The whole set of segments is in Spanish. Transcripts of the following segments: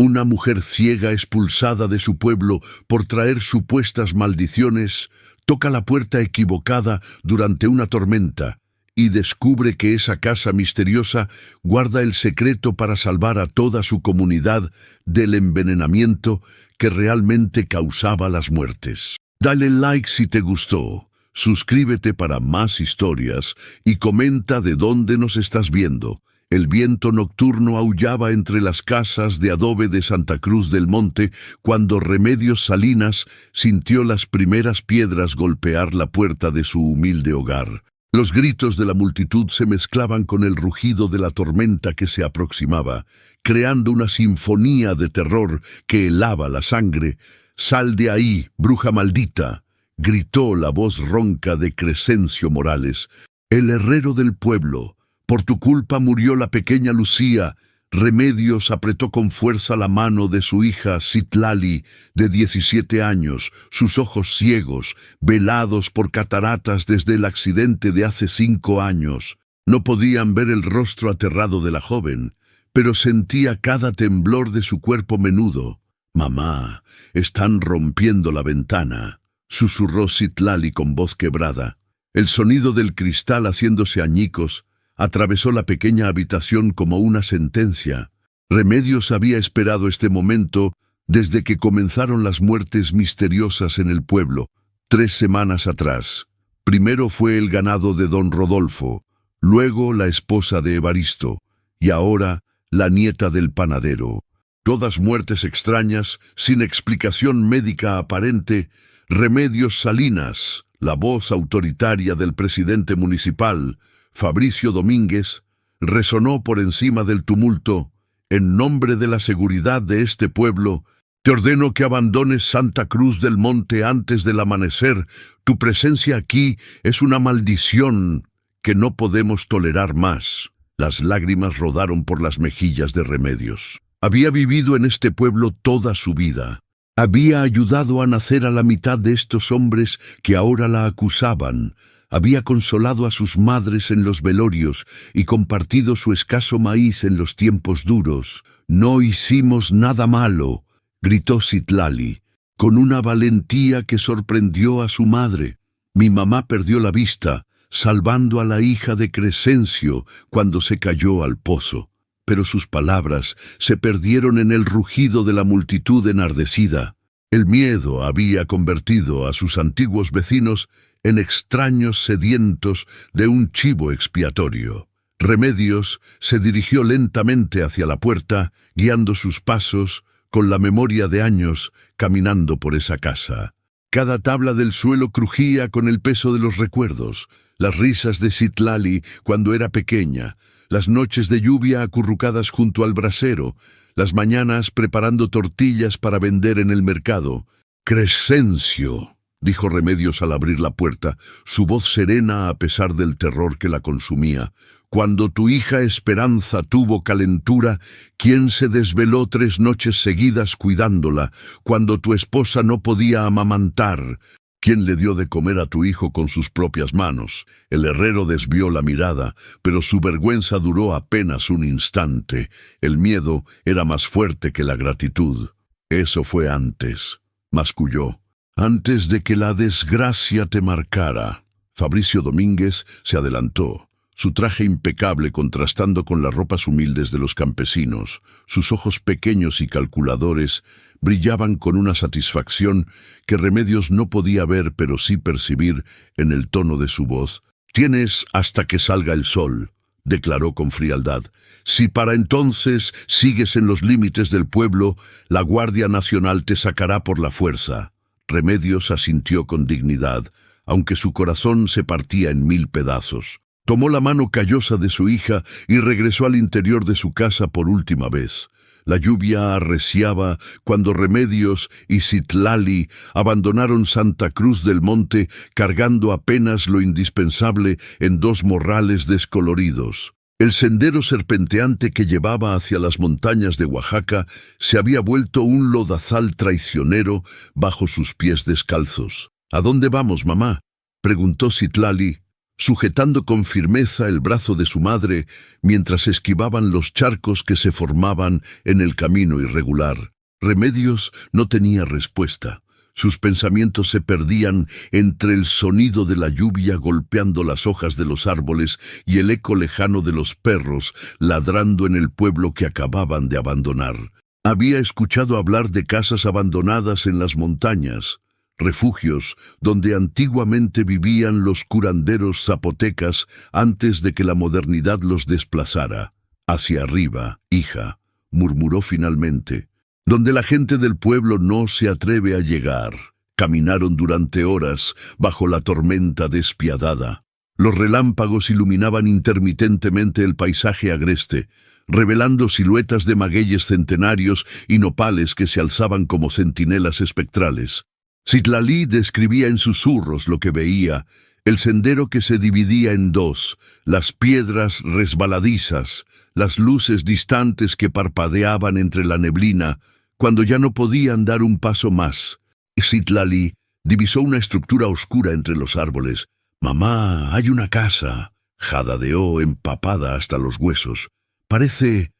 Una mujer ciega expulsada de su pueblo por traer supuestas maldiciones, toca la puerta equivocada durante una tormenta y descubre que esa casa misteriosa guarda el secreto para salvar a toda su comunidad del envenenamiento que realmente causaba las muertes. Dale like si te gustó, suscríbete para más historias y comenta de dónde nos estás viendo. El viento nocturno aullaba entre las casas de adobe de Santa Cruz del Monte cuando Remedios Salinas sintió las primeras piedras golpear la puerta de su humilde hogar. Los gritos de la multitud se mezclaban con el rugido de la tormenta que se aproximaba, creando una sinfonía de terror que helaba la sangre. «¡Sal de ahí, bruja maldita!», gritó la voz ronca de Crescencio Morales, el herrero del pueblo. «Por tu culpa murió la pequeña Lucía». Remedios apretó con fuerza la mano de su hija Citlali, de 17 años, sus ojos ciegos, velados por cataratas desde el accidente de hace 5 años. No podían ver el rostro aterrado de la joven, pero sentía cada temblor de su cuerpo menudo. «Mamá, están rompiendo la ventana», susurró Citlali con voz quebrada. El sonido del cristal haciéndose añicos atravesó la pequeña habitación como una sentencia. Remedios había esperado este momento desde que comenzaron las muertes misteriosas en el pueblo, 3 semanas atrás. Primero fue el ganado de don Rodolfo, luego la esposa de Evaristo, y ahora la nieta del panadero. Todas muertes extrañas, sin explicación médica aparente. Remedios Salinas, la voz autoritaria del presidente municipal, Fabricio Domínguez, resonó por encima del tumulto. «En nombre de la seguridad de este pueblo, te ordeno que abandones Santa Cruz del Monte antes del amanecer. Tu presencia aquí es una maldición que no podemos tolerar más». Las lágrimas rodaron por las mejillas de Remedios. Había vivido en este pueblo toda su vida. Había ayudado a nacer a la mitad de estos hombres que ahora la acusaban. Había consolado a sus madres en los velorios y compartido su escaso maíz en los tiempos duros. «No hicimos nada malo», gritó Citlali, con una valentía que sorprendió a su madre. «Mi mamá perdió la vista, salvando a la hija de Crescencio cuando se cayó al pozo». Pero sus palabras se perdieron en el rugido de la multitud enardecida. El miedo había convertido a sus antiguos vecinos en extraños sedientos de un chivo expiatorio. Remedios se dirigió lentamente hacia la puerta, guiando sus pasos con la memoria de años caminando por esa casa. Cada tabla del suelo crujía con el peso de los recuerdos, las risas de Citlali cuando era pequeña, las noches de lluvia acurrucadas junto al brasero, las mañanas preparando tortillas para vender en el mercado. «Crescencio», dijo Remedios al abrir la puerta, su voz serena a pesar del terror que la consumía. «Cuando tu hija Esperanza tuvo calentura, ¿quién se desveló 3 noches seguidas cuidándola? Cuando tu esposa no podía amamantar, ¿quién le dio de comer a tu hijo con sus propias manos?» El herrero desvió la mirada, pero su vergüenza duró apenas un instante. El miedo era más fuerte que la gratitud. «Eso fue antes», masculló. «Antes de que la desgracia te marcara». Fabricio Domínguez se adelantó, su traje impecable contrastando con las ropas humildes de los campesinos. Sus ojos pequeños y calculadores brillaban con una satisfacción que Remedios no podía ver pero sí percibir en el tono de su voz. «Tienes hasta que salga el sol», declaró con frialdad. «Si para entonces sigues en los límites del pueblo, la Guardia Nacional te sacará por la fuerza». Remedios asintió con dignidad, aunque su corazón se partía en 1000 pedazos. Tomó la mano callosa de su hija y regresó al interior de su casa por última vez. La lluvia arreciaba cuando Remedios y Citlali abandonaron Santa Cruz del Monte cargando apenas lo indispensable en 2 morrales descoloridos. El sendero serpenteante que llevaba hacia las montañas de Oaxaca se había vuelto un lodazal traicionero bajo sus pies descalzos. «¿A dónde vamos, mamá?», preguntó Citlali. sujetando con firmeza el brazo de su madre mientras esquivaban los charcos que se formaban en el camino irregular. Remedios no tenía respuesta. Sus pensamientos se perdían entre el sonido de la lluvia golpeando las hojas de los árboles y el eco lejano de los perros ladrando en el pueblo que acababan de abandonar. Había escuchado hablar de casas abandonadas en las montañas, refugios donde antiguamente vivían los curanderos zapotecas antes de que la modernidad los desplazara. Hacia arriba, hija, murmuró finalmente, donde la gente del pueblo no se atreve a llegar. Caminaron durante horas bajo la tormenta despiadada. Los relámpagos iluminaban intermitentemente el paisaje agreste, revelando siluetas de magueyes centenarios y nopales que se alzaban como centinelas espectrales. Citlali describía en susurros lo que veía, el sendero que se dividía en dos, las piedras resbaladizas, las luces distantes que parpadeaban entre la neblina, cuando ya no podían dar un paso más. Citlali divisó una estructura oscura entre los árboles. «Mamá, hay una casa», jadadeó empapada hasta los huesos. Parece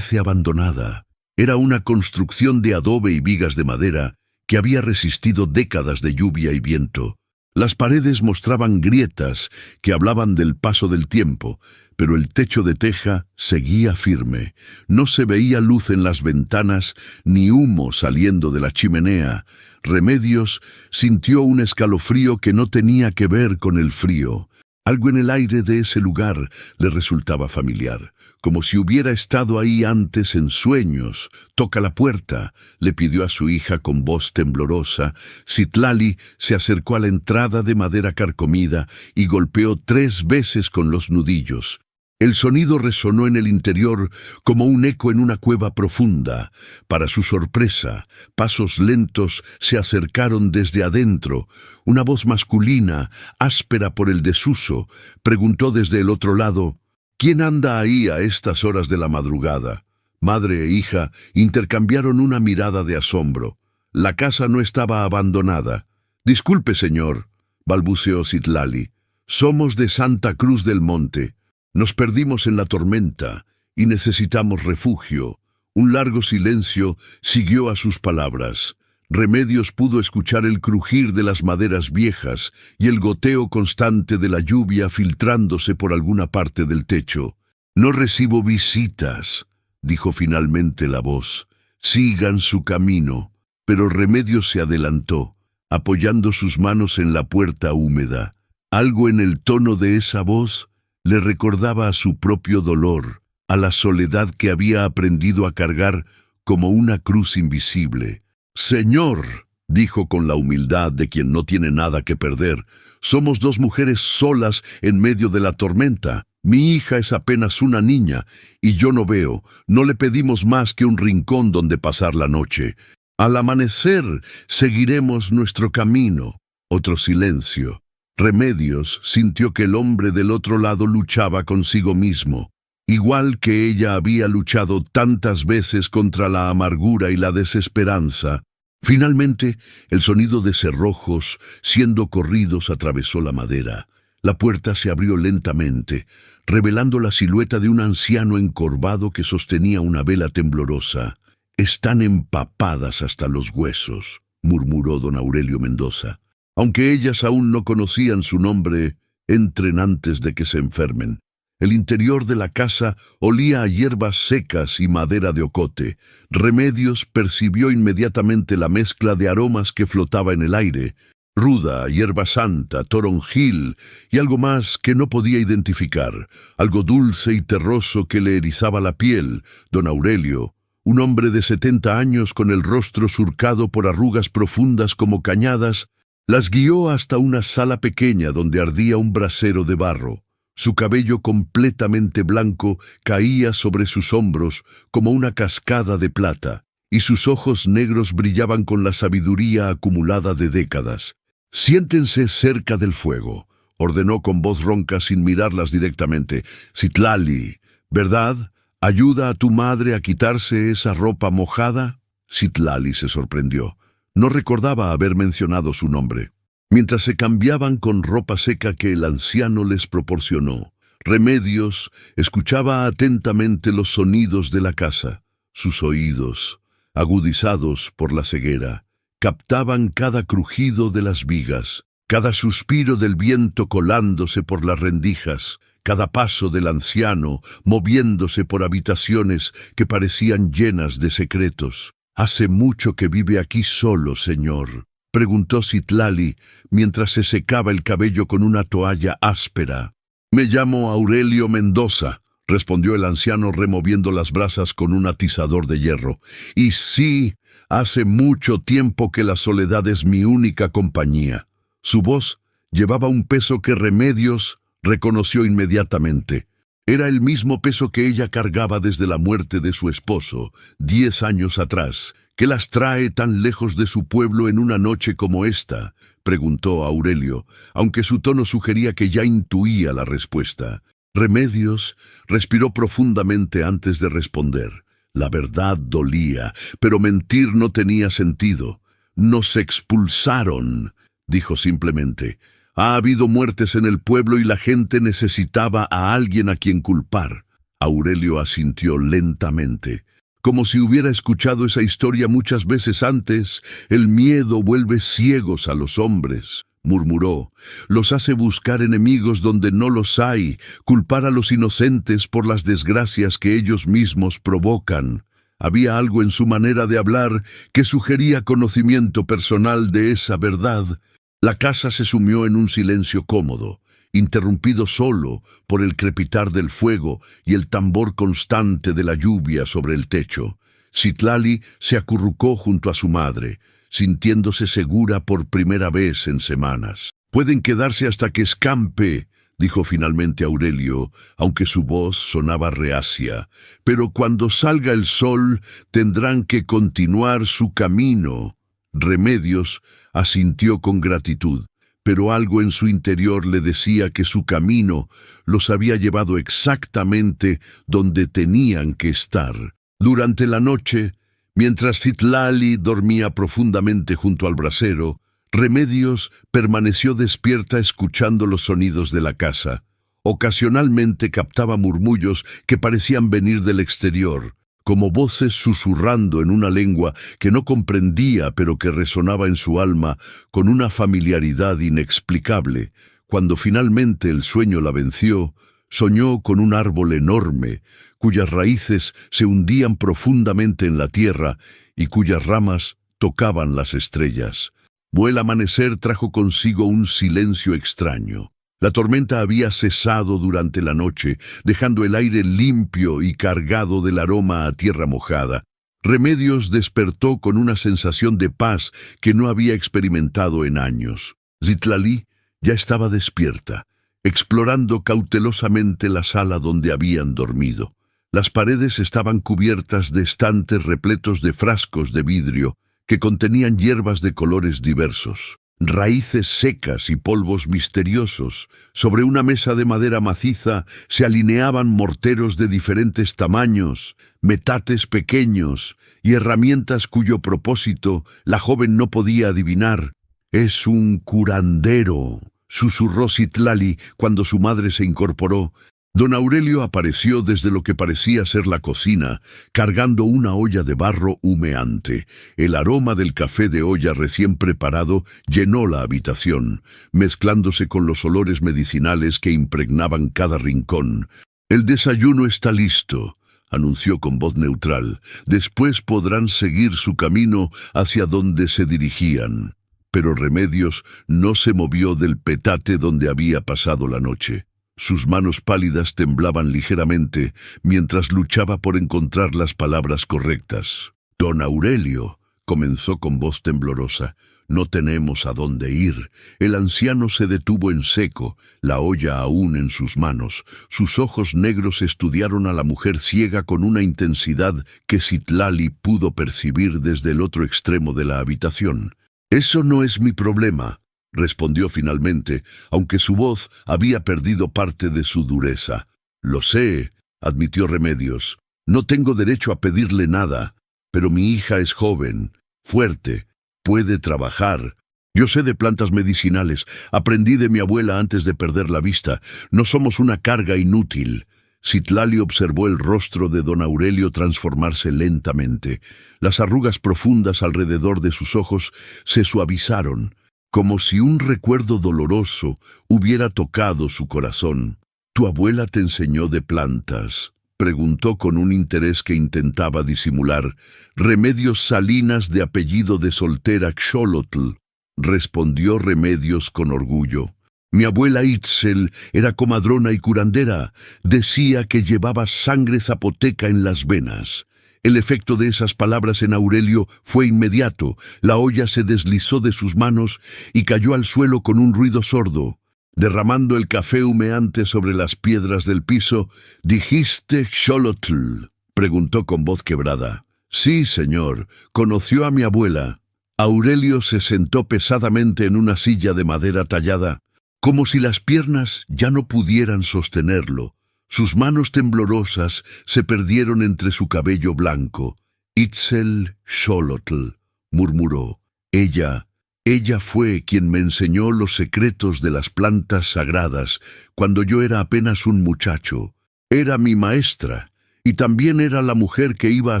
abandonada. Era una construcción de adobe y vigas de madera que había resistido décadas de lluvia y viento. Las paredes mostraban grietas que hablaban del paso del tiempo, pero el techo de teja seguía firme. No se veía luz en las ventanas ni humo saliendo de la chimenea. Remedios sintió un escalofrío que no tenía que ver con el frío. Algo en el aire de ese lugar le resultaba familiar, como si hubiera estado ahí antes en sueños. «Toca la puerta», le pidió a su hija con voz temblorosa. Citlali se acercó a la entrada de madera carcomida y golpeó 3 veces con los nudillos. El sonido resonó en el interior como un eco en una cueva profunda. Para su sorpresa, pasos lentos se acercaron desde adentro. Una voz masculina, áspera por el desuso, preguntó desde el otro lado: «¿Quién anda ahí a estas horas de la madrugada?». Madre e hija intercambiaron una mirada de asombro. La casa no estaba abandonada. «Disculpe, señor», balbuceó Citlali. «Somos de Santa Cruz del Monte. Nos perdimos en la tormenta y necesitamos refugio». Un largo silencio siguió a sus palabras. Remedios pudo escuchar el crujir de las maderas viejas y el goteo constante de la lluvia filtrándose por alguna parte del techo. «No recibo visitas», dijo finalmente la voz. «Sigan su camino». Pero Remedios se adelantó, apoyando sus manos en la puerta húmeda. Algo en el tono de esa voz le recordaba a su propio dolor, a la soledad que había aprendido a cargar como una cruz invisible. «Señor», dijo con la humildad de quien no tiene nada que perder, «somos 2 mujeres solas en medio de la tormenta. Mi hija es apenas una niña, y yo no veo. No le pedimos más que un rincón donde pasar la noche. Al amanecer seguiremos nuestro camino». Otro silencio. Remedios sintió que el hombre del otro lado luchaba consigo mismo, igual que ella había luchado tantas veces contra la amargura y la desesperanza. Finalmente, el sonido de cerrojos siendo corridos atravesó la madera. La puerta se abrió lentamente, revelando la silueta de un anciano encorvado que sostenía una vela temblorosa. «Están empapadas hasta los huesos», murmuró don Aurelio Mendoza. Aunque ellas aún no conocían su nombre, entren antes de que se enfermen. El interior de la casa olía a hierbas secas y madera de ocote. Remedios percibió inmediatamente la mezcla de aromas que flotaba en el aire: ruda, hierba santa, toronjil y algo más que no podía identificar, algo dulce y terroso que le erizaba la piel. Don Aurelio, un hombre de 70 años con el rostro surcado por arrugas profundas como cañadas, las guió hasta una sala pequeña donde ardía un brasero de barro. Su cabello completamente blanco caía sobre sus hombros como una cascada de plata, y sus ojos negros brillaban con la sabiduría acumulada de décadas. «Siéntense cerca del fuego», ordenó con voz ronca sin mirarlas directamente. «Citlali, ¿verdad? ¿Ayuda a tu madre a quitarse esa ropa mojada?» Citlali se sorprendió. No recordaba haber mencionado su nombre. mientras se cambiaban con ropa seca que el anciano les proporcionó. Remedios escuchaba atentamente los sonidos de la casa. Sus oídos, agudizados por la ceguera, captaban cada crujido de las vigas, cada suspiro del viento colándose por las rendijas, cada paso del anciano moviéndose por habitaciones que parecían llenas de secretos. «¿Hace mucho que vive aquí solo, señor?», preguntó Citlali mientras se secaba el cabello con una toalla áspera. «Me llamo Aurelio Mendoza», respondió el anciano removiendo las brasas con un atizador de hierro. «Y sí, hace mucho tiempo que la soledad es mi única compañía». Su voz llevaba un peso que Remedios reconoció inmediatamente. Era el mismo peso que ella cargaba desde la muerte de su esposo, 10 años atrás. «¿Qué las trae tan lejos de su pueblo en una noche como esta?», preguntó Aurelio, aunque su tono sugería que ya intuía la respuesta. Remedios respiró profundamente antes de responder. La verdad dolía, pero mentir no tenía sentido. «Nos expulsaron», dijo simplemente. «Ha habido muertes en el pueblo y la gente necesitaba a alguien a quien culpar». Aurelio asintió lentamente. Como si hubiera escuchado esa historia muchas veces antes. «El miedo vuelve ciegos a los hombres», murmuró. «Los hace buscar enemigos donde no los hay, culpar a los inocentes por las desgracias que ellos mismos provocan». Había algo en su manera de hablar que sugería conocimiento personal de esa verdad. La casa se sumió en un silencio cómodo, interrumpido solo por el crepitar del fuego y el tambor constante de la lluvia sobre el techo. Citlali se acurrucó junto a su madre, sintiéndose segura por primera vez en semanas. «Pueden quedarse hasta que escampe», dijo finalmente Aurelio, aunque su voz sonaba reacia. «Pero cuando salga el sol tendrán que continuar su camino». Remedios asintió con gratitud, pero algo en su interior le decía que su camino los había llevado exactamente donde tenían que estar. Durante la noche, mientras Citlali dormía profundamente junto al brasero, Remedios permaneció despierta escuchando los sonidos de la casa. Ocasionalmente captaba murmullos que parecían venir del exterior, como voces susurrando en una lengua que no comprendía pero que resonaba en su alma con una familiaridad inexplicable. Cuando finalmente el sueño la venció, soñó con un árbol enorme, cuyas raíces se hundían profundamente en la tierra y cuyas ramas tocaban las estrellas. El amanecer trajo consigo un silencio extraño. La tormenta había cesado durante la noche, dejando el aire limpio y cargado del aroma a tierra mojada. Remedios despertó con una sensación de paz que no había experimentado en años. Citlali ya estaba despierta, explorando cautelosamente la sala donde habían dormido. Las paredes estaban cubiertas de estantes repletos de frascos de vidrio que contenían hierbas de colores diversos, raíces secas y polvos misteriosos. Sobre una mesa de madera maciza se alineaban morteros de diferentes tamaños, metates pequeños y herramientas cuyo propósito la joven no podía adivinar. «Es un curandero», susurró Citlali cuando su madre se incorporó. Don Aurelio apareció desde lo que parecía ser la cocina, cargando una olla de barro humeante. El aroma del café de olla recién preparado llenó la habitación, mezclándose con los olores medicinales que impregnaban cada rincón. «El desayuno está listo», anunció con voz neutral. «Después podrán seguir su camino hacia donde se dirigían». Pero Remedios no se movió del petate donde había pasado la noche. Sus manos pálidas temblaban ligeramente mientras luchaba por encontrar las palabras correctas. «Don Aurelio», comenzó con voz temblorosa, «no tenemos a dónde ir». El anciano se detuvo en seco, la olla aún en sus manos. Sus ojos negros estudiaron a la mujer ciega con una intensidad que Citlali pudo percibir desde el otro extremo de la habitación. «Eso no es mi problema», respondió finalmente, aunque su voz había perdido parte de su dureza. «Lo sé», admitió Remedios. «No tengo derecho a pedirle nada, pero mi hija es joven, fuerte, puede trabajar». Yo sé de plantas medicinales. Aprendí de mi abuela antes de perder la vista. No somos una carga inútil. Citlali observó el rostro de don Aurelio transformarse lentamente. Las arrugas profundas alrededor de sus ojos se suavizaron, como si un recuerdo doloroso hubiera tocado su corazón. «¿Tu abuela te enseñó de plantas?», preguntó con un interés que intentaba disimular. «Remedios Salinas, de apellido de soltera Xolotl», respondió Remedios con orgullo. «Mi abuela Itzel era comadrona y curandera. Decía que llevaba sangre zapoteca en las venas». El efecto de esas palabras en Aurelio fue inmediato. La olla se deslizó de sus manos y cayó al suelo con un ruido sordo. Derramando el café humeante sobre las piedras del piso, «¿Dijiste Xolotl?», preguntó con voz quebrada. «Sí, señor. Conoció a mi abuela». Aurelio se sentó pesadamente en una silla de madera tallada, como si las piernas ya no pudieran sostenerlo. Sus manos temblorosas se perdieron entre su cabello blanco. «Itzel Xolotl», murmuró. Ella fue quien me enseñó los secretos de las plantas sagradas cuando yo era apenas un muchacho. Era mi maestra, y también era la mujer que iba a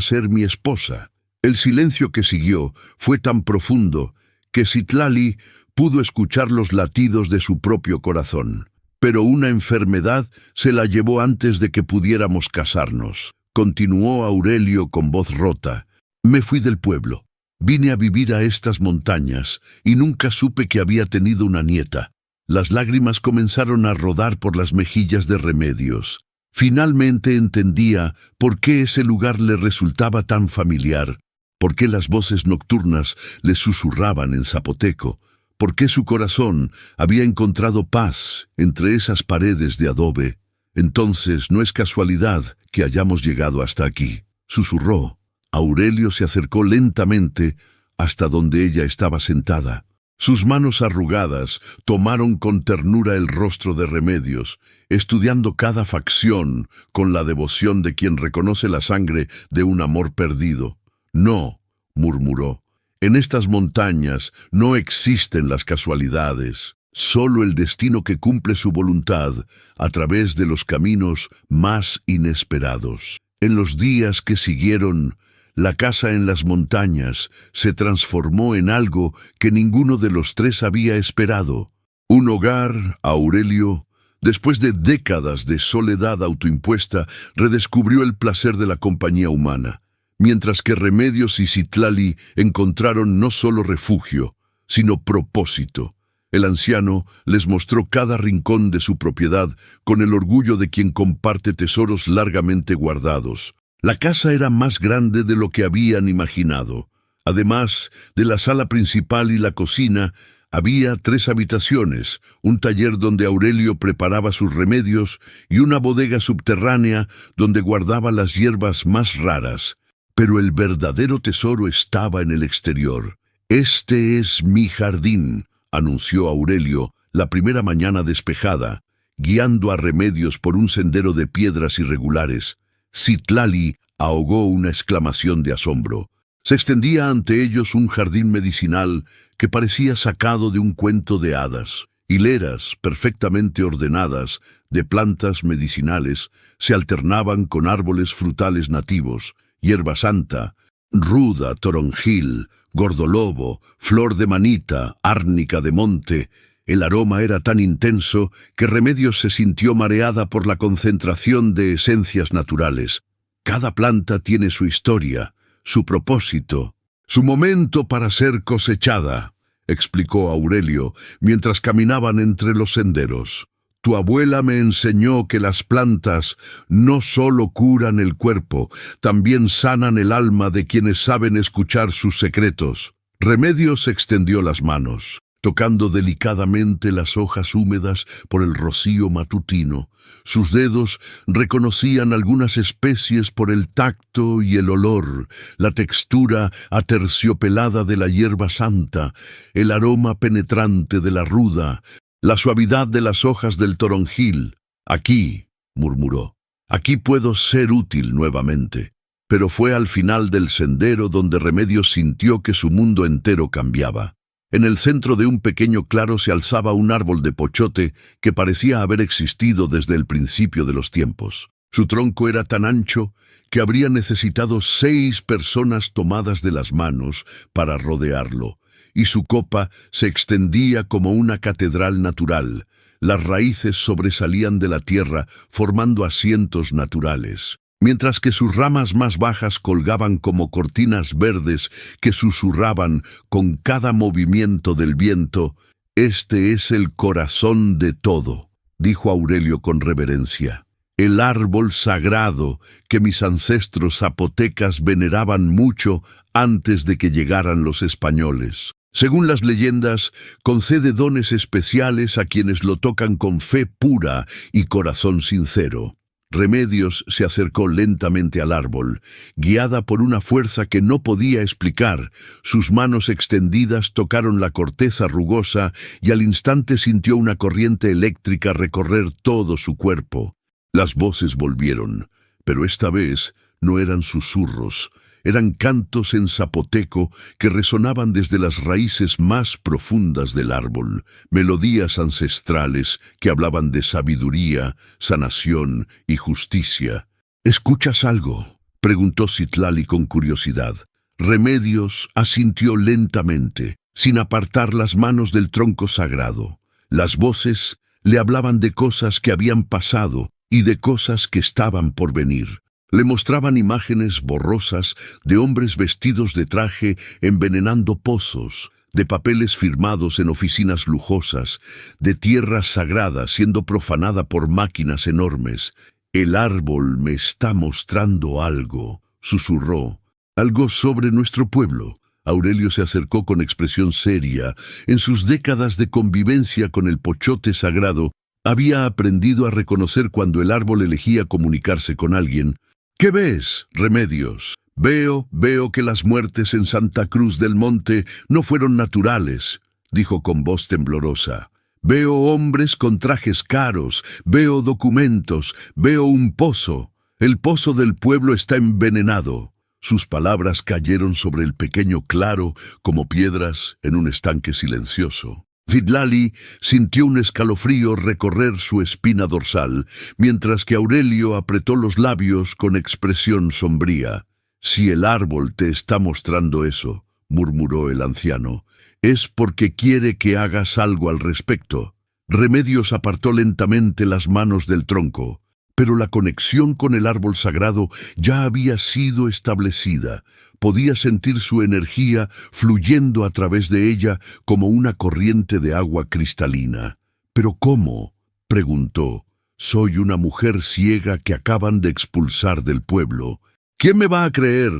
ser mi esposa». El silencio que siguió fue tan profundo que Citlali pudo escuchar los latidos de su propio corazón. «Pero una enfermedad se la llevó antes de que pudiéramos casarnos», continuó Aurelio con voz rota. «Me fui del pueblo. Vine a vivir a estas montañas y nunca supe que había tenido una nieta». Las lágrimas comenzaron a rodar por las mejillas de Remedios. Finalmente entendía por qué ese lugar le resultaba tan familiar, por qué las voces nocturnas le susurraban en zapoteco, por qué su corazón había encontrado paz entre esas paredes de adobe. «Entonces no es casualidad que hayamos llegado hasta aquí», susurró. Aurelio se acercó lentamente hasta donde ella estaba sentada. Sus manos arrugadas tomaron con ternura el rostro de Remedios, estudiando cada facción con la devoción de quien reconoce la sangre de un amor perdido. «No», murmuró, «en estas montañas no existen las casualidades, solo el destino que cumple su voluntad a través de los caminos más inesperados». En los días que siguieron, la casa en las montañas se transformó en algo que ninguno de los tres había esperado. Un hogar. Aurelio, después de décadas de soledad autoimpuesta, redescubrió el placer de la compañía humana, mientras que Remedios y Citlali encontraron no solo refugio, sino propósito. El anciano les mostró cada rincón de su propiedad con el orgullo de quien comparte tesoros largamente guardados. La casa era más grande de lo que habían imaginado. Además de la sala principal y la cocina, había 3 habitaciones, un taller donde Aurelio preparaba sus remedios y una bodega subterránea donde guardaba las hierbas más raras. Pero el verdadero tesoro estaba en el exterior. «Este es mi jardín», anunció Aurelio la primera mañana despejada, guiando a Remedios por un sendero de piedras irregulares. Citlali ahogó una exclamación de asombro. Se extendía ante ellos un jardín medicinal que parecía sacado de un cuento de hadas. Hileras perfectamente ordenadas de plantas medicinales se alternaban con árboles frutales nativos, hierba santa, ruda, toronjil, gordolobo, flor de manita, árnica de monte. El aroma era tan intenso que Remedios se sintió mareada por la concentración de esencias naturales. Cada planta tiene su historia, su propósito, su momento para ser cosechada, explicó Aurelio mientras caminaban entre los senderos. Tu abuela me enseñó que las plantas no solo curan el cuerpo, también sanan el alma de quienes saben escuchar sus secretos. Remedios extendió las manos, tocando delicadamente las hojas húmedas por el rocío matutino. Sus dedos reconocían algunas especies por el tacto y el olor, la textura aterciopelada de la hierba santa, el aroma penetrante de la ruda, la suavidad de las hojas del toronjil. «Aquí», murmuró, «aquí puedo ser útil nuevamente». Pero fue al final del sendero donde Remedios sintió que su mundo entero cambiaba. En el centro de un pequeño claro se alzaba un árbol de pochote que parecía haber existido desde el principio de los tiempos. Su tronco era tan ancho que habría necesitado 6 personas tomadas de las manos para rodearlo, y su copa se extendía como una catedral natural. Las raíces sobresalían de la tierra formando asientos naturales, mientras que sus ramas más bajas colgaban como cortinas verdes que susurraban con cada movimiento del viento. «Este es el corazón de todo», dijo Aurelio con reverencia. «El árbol sagrado que mis ancestros zapotecas veneraban mucho antes de que llegaran los españoles. Según las leyendas, concede dones especiales a quienes lo tocan con fe pura y corazón sincero». Remedios se acercó lentamente al árbol, guiada por una fuerza que no podía explicar. Sus manos extendidas tocaron la corteza rugosa y al instante sintió una corriente eléctrica recorrer todo su cuerpo. Las voces volvieron, pero esta vez no eran susurros. Eran cantos en zapoteco que resonaban desde las raíces más profundas del árbol, melodías ancestrales que hablaban de sabiduría, sanación y justicia. «¿Escuchas algo?», preguntó Citlali con curiosidad. Remedios asintió lentamente, sin apartar las manos del tronco sagrado. Las voces le hablaban de cosas que habían pasado y de cosas que estaban por venir. Le mostraban imágenes borrosas de hombres vestidos de traje envenenando pozos, de papeles firmados en oficinas lujosas, de tierra sagrada siendo profanada por máquinas enormes. «El árbol me está mostrando algo», susurró. «Algo sobre nuestro pueblo». Aurelio se acercó con expresión seria. En sus décadas de convivencia con el pochote sagrado, había aprendido a reconocer cuando el árbol elegía comunicarse con alguien. «¿Qué ves, Remedios?» Veo que las muertes en Santa Cruz del Monte no fueron naturales», dijo con voz temblorosa. «Veo hombres con trajes caros, veo documentos, veo un pozo. El pozo del pueblo está envenenado». Sus palabras cayeron sobre el pequeño claro como piedras en un estanque silencioso. Citlali sintió un escalofrío recorrer su espina dorsal, mientras que Aurelio apretó los labios con expresión sombría. «Si el árbol te está mostrando eso», murmuró el anciano, «es porque quiere que hagas algo al respecto». Remedios apartó lentamente las manos del tronco, pero la conexión con el árbol sagrado ya había sido establecida. Podía sentir su energía fluyendo a través de ella como una corriente de agua cristalina. «¿Pero cómo?», preguntó. «Soy una mujer ciega que acaban de expulsar del pueblo». «¿Quién me va a creer?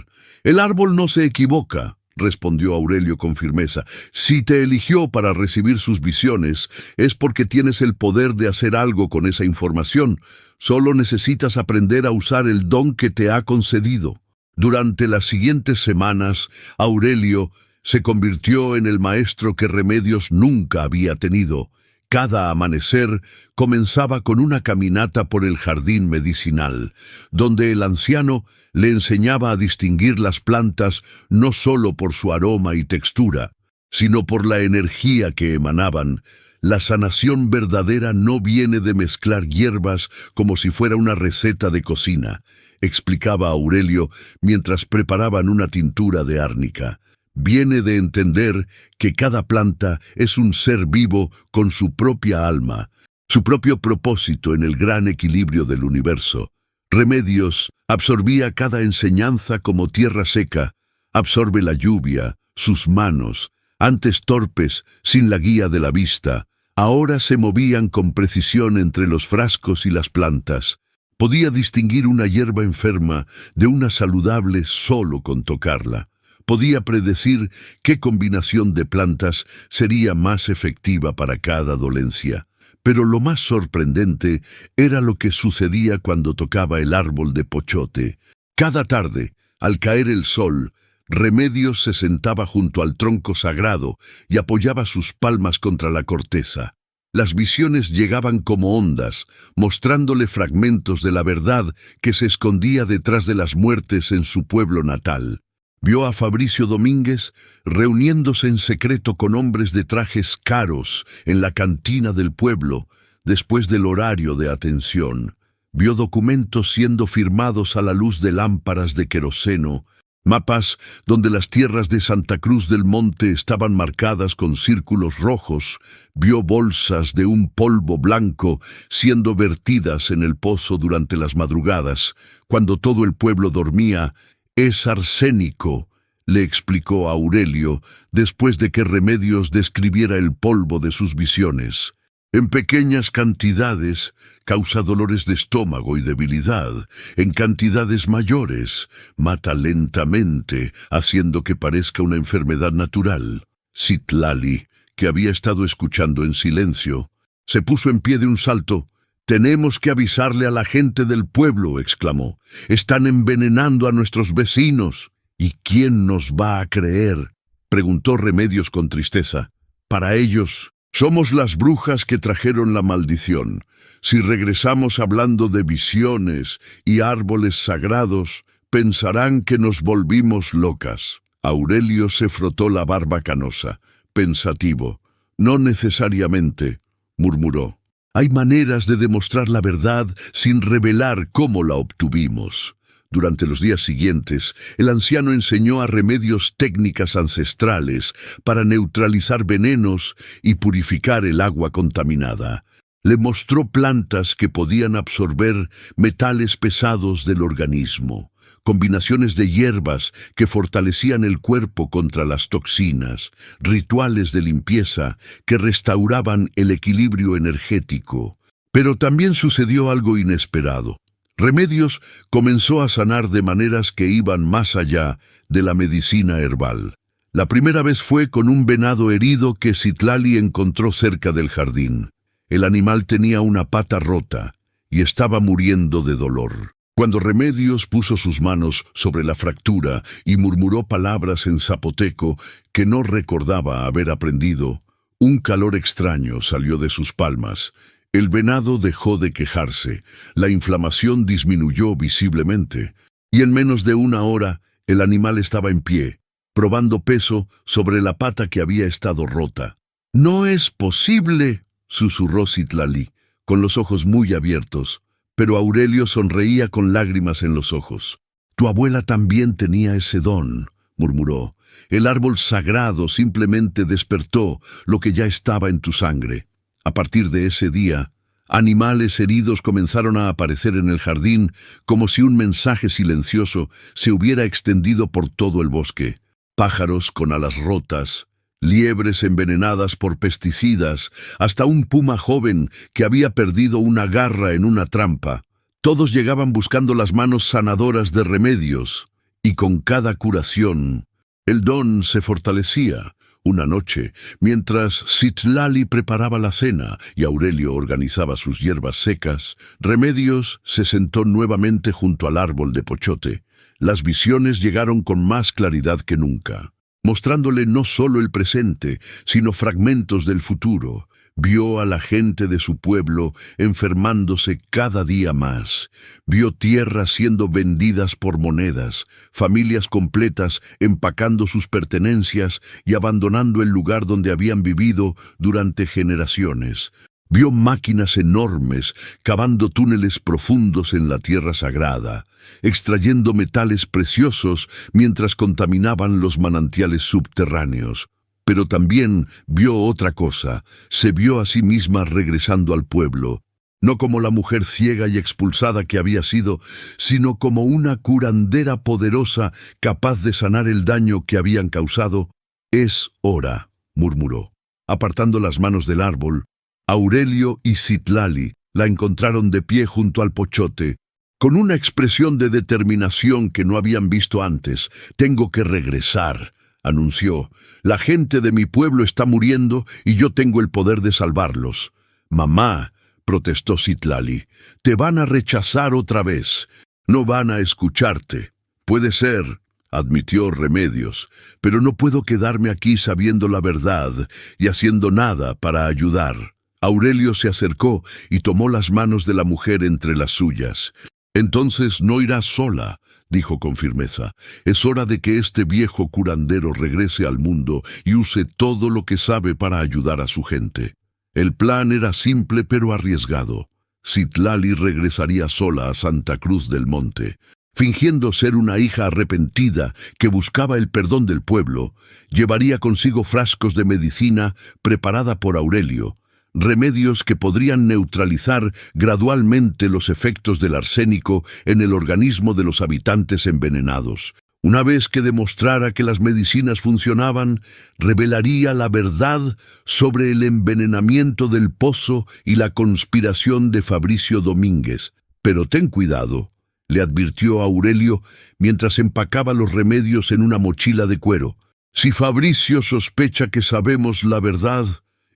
El árbol no se equivoca», respondió Aurelio con firmeza. «Si te eligió para recibir sus visiones, es porque tienes el poder de hacer algo con esa información. Solo necesitas aprender a usar el don que te ha concedido». Durante las siguientes semanas, Aurelio se convirtió en el maestro que Remedios nunca había tenido. Cada amanecer comenzaba con una caminata por el jardín medicinal, donde el anciano le enseñaba a distinguir las plantas no solo por su aroma y textura, sino por la energía que emanaban. La sanación verdadera no viene de mezclar hierbas como si fuera una receta de cocina, explicaba Aurelio mientras preparaban una tintura de árnica. Viene de entender que cada planta es un ser vivo con su propia alma, su propio propósito en el gran equilibrio del universo. Remedios absorbía cada enseñanza como tierra seca, absorbe la lluvia, sus manos, antes torpes, sin la guía de la vista, ahora se movían con precisión entre los frascos y las plantas. Podía distinguir una hierba enferma de una saludable solo con tocarla. Podía predecir qué combinación de plantas sería más efectiva para cada dolencia. Pero lo más sorprendente era lo que sucedía cuando tocaba el árbol de pochote. Cada tarde, al caer el sol, Remedios se sentaba junto al tronco sagrado y apoyaba sus palmas contra la corteza. Las visiones llegaban como ondas, mostrándole fragmentos de la verdad que se escondía detrás de las muertes en su pueblo natal. Vio a Fabricio Domínguez reuniéndose en secreto con hombres de trajes caros en la cantina del pueblo después del horario de atención. Vio documentos siendo firmados a la luz de lámparas de queroseno, mapas donde las tierras de Santa Cruz del Monte estaban marcadas con círculos rojos. Vio bolsas de un polvo blanco siendo vertidas en el pozo durante las madrugadas, cuando todo el pueblo dormía. «Es arsénico», le explicó a Aurelio después de que Remedios describiera el polvo de sus visiones. «En pequeñas cantidades causa dolores de estómago y debilidad. En cantidades mayores mata lentamente, haciendo que parezca una enfermedad natural». Citlali, que había estado escuchando en silencio, se puso en pie de un salto. «Tenemos que avisarle a la gente del pueblo», exclamó. «Están envenenando a nuestros vecinos». «¿Y quién nos va a creer?», preguntó Remedios con tristeza. «Para ellos, somos las brujas que trajeron la maldición. Si regresamos hablando de visiones y árboles sagrados, pensarán que nos volvimos locas». Aurelio se frotó la barba canosa, pensativo. «No necesariamente», murmuró. «Hay maneras de demostrar la verdad sin revelar cómo la obtuvimos». Durante los días siguientes, el anciano enseñó a Remedios técnicas ancestrales para neutralizar venenos y purificar el agua contaminada. Le mostró plantas que podían absorber metales pesados del organismo, combinaciones de hierbas que fortalecían el cuerpo contra las toxinas, rituales de limpieza que restauraban el equilibrio energético. Pero también sucedió algo inesperado. Remedios comenzó a sanar de maneras que iban más allá de la medicina herbal. La primera vez fue con un venado herido que Citlali encontró cerca del jardín. El animal tenía una pata rota y estaba muriendo de dolor. Cuando Remedios puso sus manos sobre la fractura y murmuró palabras en zapoteco que no recordaba haber aprendido, un calor extraño salió de sus palmas. El venado dejó de quejarse, la inflamación disminuyó visiblemente, y en menos de una hora el animal estaba en pie, probando peso sobre la pata que había estado rota. «No es posible», susurró Citlali, con los ojos muy abiertos, pero Aurelio sonreía con lágrimas en los ojos. «Tu abuela también tenía ese don», murmuró. «El árbol sagrado simplemente despertó lo que ya estaba en tu sangre». A partir de ese día, animales heridos comenzaron a aparecer en el jardín como si un mensaje silencioso se hubiera extendido por todo el bosque. Pájaros con alas rotas, liebres envenenadas por pesticidas, hasta un puma joven que había perdido una garra en una trampa. Todos llegaban buscando las manos sanadoras de Remedios, y con cada curación, el don se fortalecía. Una noche, mientras Citlali preparaba la cena y Aurelio organizaba sus hierbas secas, Remedios se sentó nuevamente junto al árbol de pochote. Las visiones llegaron con más claridad que nunca, mostrándole no solo el presente, sino fragmentos del futuro. Vio a la gente de su pueblo enfermándose cada día más. Vio tierras siendo vendidas por monedas, familias completas empacando sus pertenencias y abandonando el lugar donde habían vivido durante generaciones. Vio máquinas enormes cavando túneles profundos en la tierra sagrada, extrayendo metales preciosos mientras contaminaban los manantiales subterráneos. Pero también vio otra cosa, se vio a sí misma regresando al pueblo, no como la mujer ciega y expulsada que había sido, sino como una curandera poderosa capaz de sanar el daño que habían causado. «Es hora», murmuró. Apartando las manos del árbol, Aurelio y Citlali la encontraron de pie junto al pochote, con una expresión de determinación que no habían visto antes. «Tengo que regresar», anunció. «La gente de mi pueblo está muriendo y yo tengo el poder de salvarlos». «Mamá», protestó Citlali, «te van a rechazar otra vez. No van a escucharte». «Puede ser», admitió Remedios, «pero no puedo quedarme aquí sabiendo la verdad y haciendo nada para ayudar». Aurelio se acercó y tomó las manos de la mujer entre las suyas. Entonces no irás sola, dijo con firmeza. Es hora de que este viejo curandero regrese al mundo y use todo lo que sabe para ayudar a su gente. El plan era simple pero arriesgado. Citlali regresaría sola a Santa Cruz del Monte. Fingiendo ser una hija arrepentida que buscaba el perdón del pueblo, llevaría consigo frascos de medicina preparada por Aurelio, remedios que podrían neutralizar gradualmente los efectos del arsénico en el organismo de los habitantes envenenados. Una vez que demostrara que las medicinas funcionaban, revelaría la verdad sobre el envenenamiento del pozo y la conspiración de Fabricio Domínguez. Pero ten cuidado, le advirtió Aurelio mientras empacaba los remedios en una mochila de cuero. Si Fabricio sospecha que sabemos la verdad,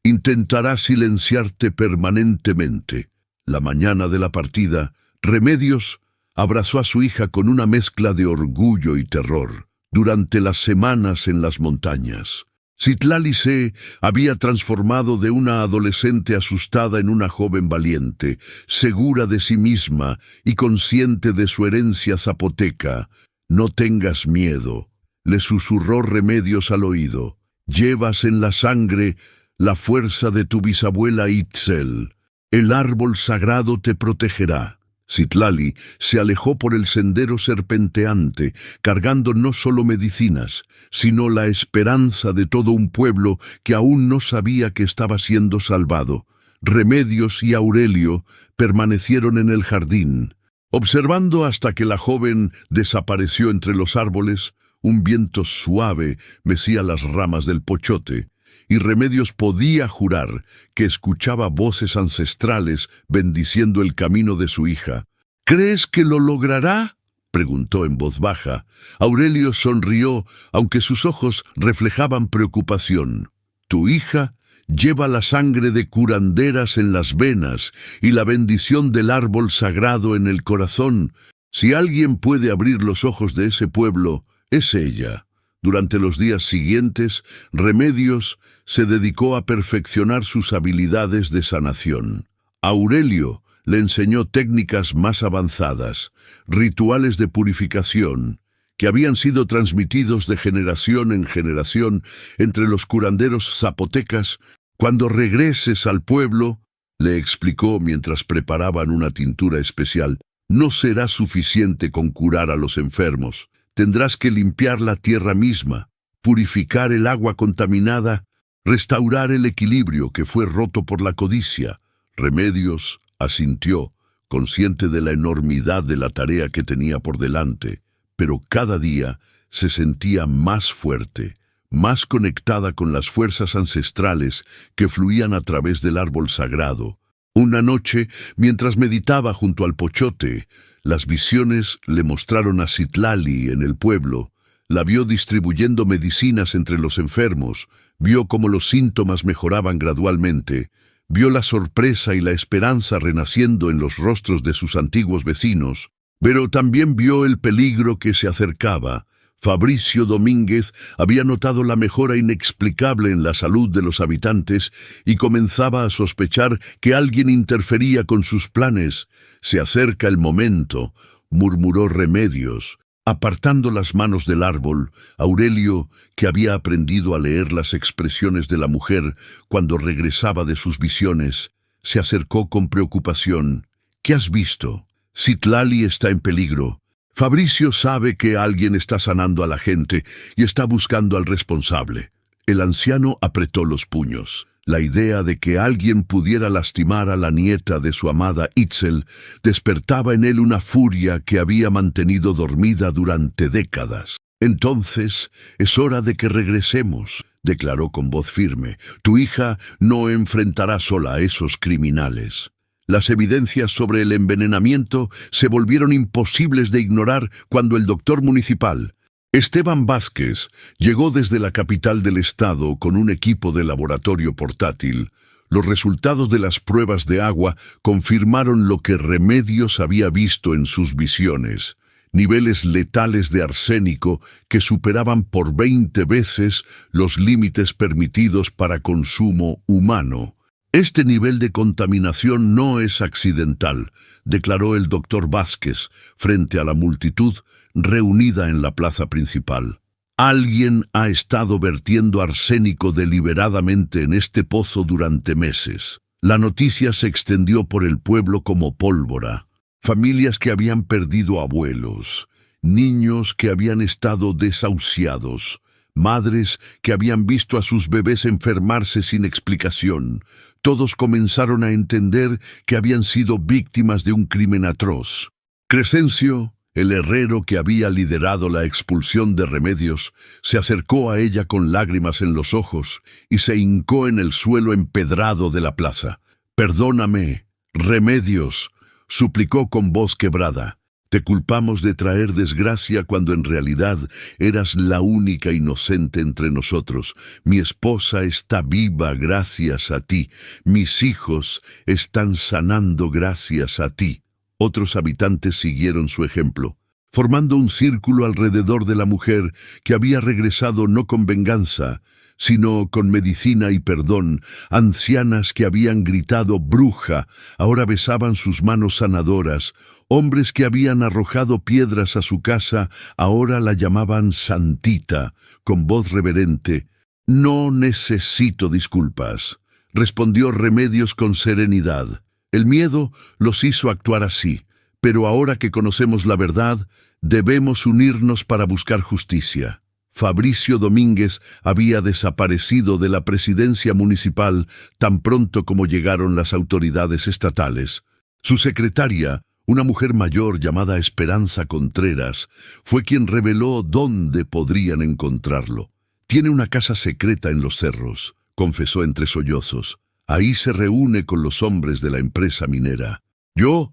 intentará silenciarte permanentemente. La mañana de la partida, Remedios abrazó a su hija con una mezcla de orgullo y terror. Durante las semanas en las montañas, Citlali se había transformado de una adolescente asustada en una joven valiente, segura de sí misma y consciente de su herencia zapoteca. «No tengas miedo», le susurró Remedios al oído. «Llevas en la sangre la fuerza de tu bisabuela Itzel. El árbol sagrado te protegerá». Citlali se alejó por el sendero serpenteante, cargando no solo medicinas, sino la esperanza de todo un pueblo que aún no sabía que estaba siendo salvado. Remedios y Aurelio permanecieron en el jardín, observando hasta que la joven desapareció entre los árboles. Un viento suave mecía las ramas del pochote, y Remedios podía jurar que escuchaba voces ancestrales bendiciendo el camino de su hija. «¿Crees que lo logrará?», preguntó en voz baja. Aurelio sonrió, aunque sus ojos reflejaban preocupación. «Tu hija lleva la sangre de curanderas en las venas y la bendición del árbol sagrado en el corazón. Si alguien puede abrir los ojos de ese pueblo, es ella». Durante los días siguientes, Remedios se dedicó a perfeccionar sus habilidades de sanación. Aurelio le enseñó técnicas más avanzadas, rituales de purificación, que habían sido transmitidos de generación en generación entre los curanderos zapotecas. «Cuando regreses al pueblo», le explicó mientras preparaban una tintura especial, «no será suficiente con curar a los enfermos. Tendrás que limpiar la tierra misma, purificar el agua contaminada, restaurar el equilibrio que fue roto por la codicia». Remedios asintió, consciente de la enormidad de la tarea que tenía por delante, pero cada día se sentía más fuerte, más conectada con las fuerzas ancestrales que fluían a través del árbol sagrado. Una noche, mientras meditaba junto al pochote, las visiones le mostraron a Citlali en el pueblo. La vio distribuyendo medicinas entre los enfermos, vio cómo los síntomas mejoraban gradualmente, vio la sorpresa y la esperanza renaciendo en los rostros de sus antiguos vecinos, pero también vio el peligro que se acercaba. Fabricio Domínguez había notado la mejora inexplicable en la salud de los habitantes y comenzaba a sospechar que alguien interfería con sus planes. «Se acerca el momento», murmuró Remedios. Apartando las manos del árbol, Aurelio, que había aprendido a leer las expresiones de la mujer cuando regresaba de sus visiones, se acercó con preocupación. «¿Qué has visto?» «Citlali está en peligro. Fabricio sabe que alguien está sanando a la gente y está buscando al responsable». El anciano apretó los puños. La idea de que alguien pudiera lastimar a la nieta de su amada Itzel despertaba en él una furia que había mantenido dormida durante décadas. «Entonces es hora de que regresemos», declaró con voz firme. «Tu hija no enfrentará sola a esos criminales». Las evidencias sobre el envenenamiento se volvieron imposibles de ignorar cuando el doctor municipal, Esteban Vázquez, llegó desde la capital del estado con un equipo de laboratorio portátil. Los resultados de las pruebas de agua confirmaron lo que Remedios había visto en sus visiones: niveles letales de arsénico que superaban por 20 veces los límites permitidos para consumo humano. Este nivel de contaminación no es accidental, declaró el doctor Vázquez frente a la multitud reunida en la plaza principal. Alguien ha estado vertiendo arsénico deliberadamente en este pozo durante meses. La noticia se extendió por el pueblo como pólvora. Familias que habían perdido abuelos, niños que habían estado desahuciados, madres que habían visto a sus bebés enfermarse sin explicación. Todos comenzaron a entender que habían sido víctimas de un crimen atroz. Crescencio, el herrero que había liderado la expulsión de Remedios, se acercó a ella con lágrimas en los ojos y se hincó en el suelo empedrado de la plaza. «Perdóname, Remedios», suplicó con voz quebrada. «Te culpamos de traer desgracia cuando en realidad eras la única inocente entre nosotros. Mi esposa está viva gracias a ti. Mis hijos están sanando gracias a ti». Otros habitantes siguieron su ejemplo, formando un círculo alrededor de la mujer que había regresado no con venganza, sino con medicina y perdón. Ancianas que habían gritado «bruja» ahora besaban sus manos sanadoras. Hombres que habían arrojado piedras a su casa ahora la llamaban «santita», con voz reverente. «No necesito disculpas», respondió Remedios con serenidad. El miedo los hizo actuar así, pero ahora que conocemos la verdad, debemos unirnos para buscar justicia. Fabricio Domínguez había desaparecido de la presidencia municipal tan pronto como llegaron las autoridades estatales. Su secretaria, una mujer mayor llamada Esperanza Contreras, fue quien reveló dónde podrían encontrarlo. «Tiene una casa secreta en los cerros», confesó entre sollozos. «Ahí se reúne con los hombres de la empresa minera. Yo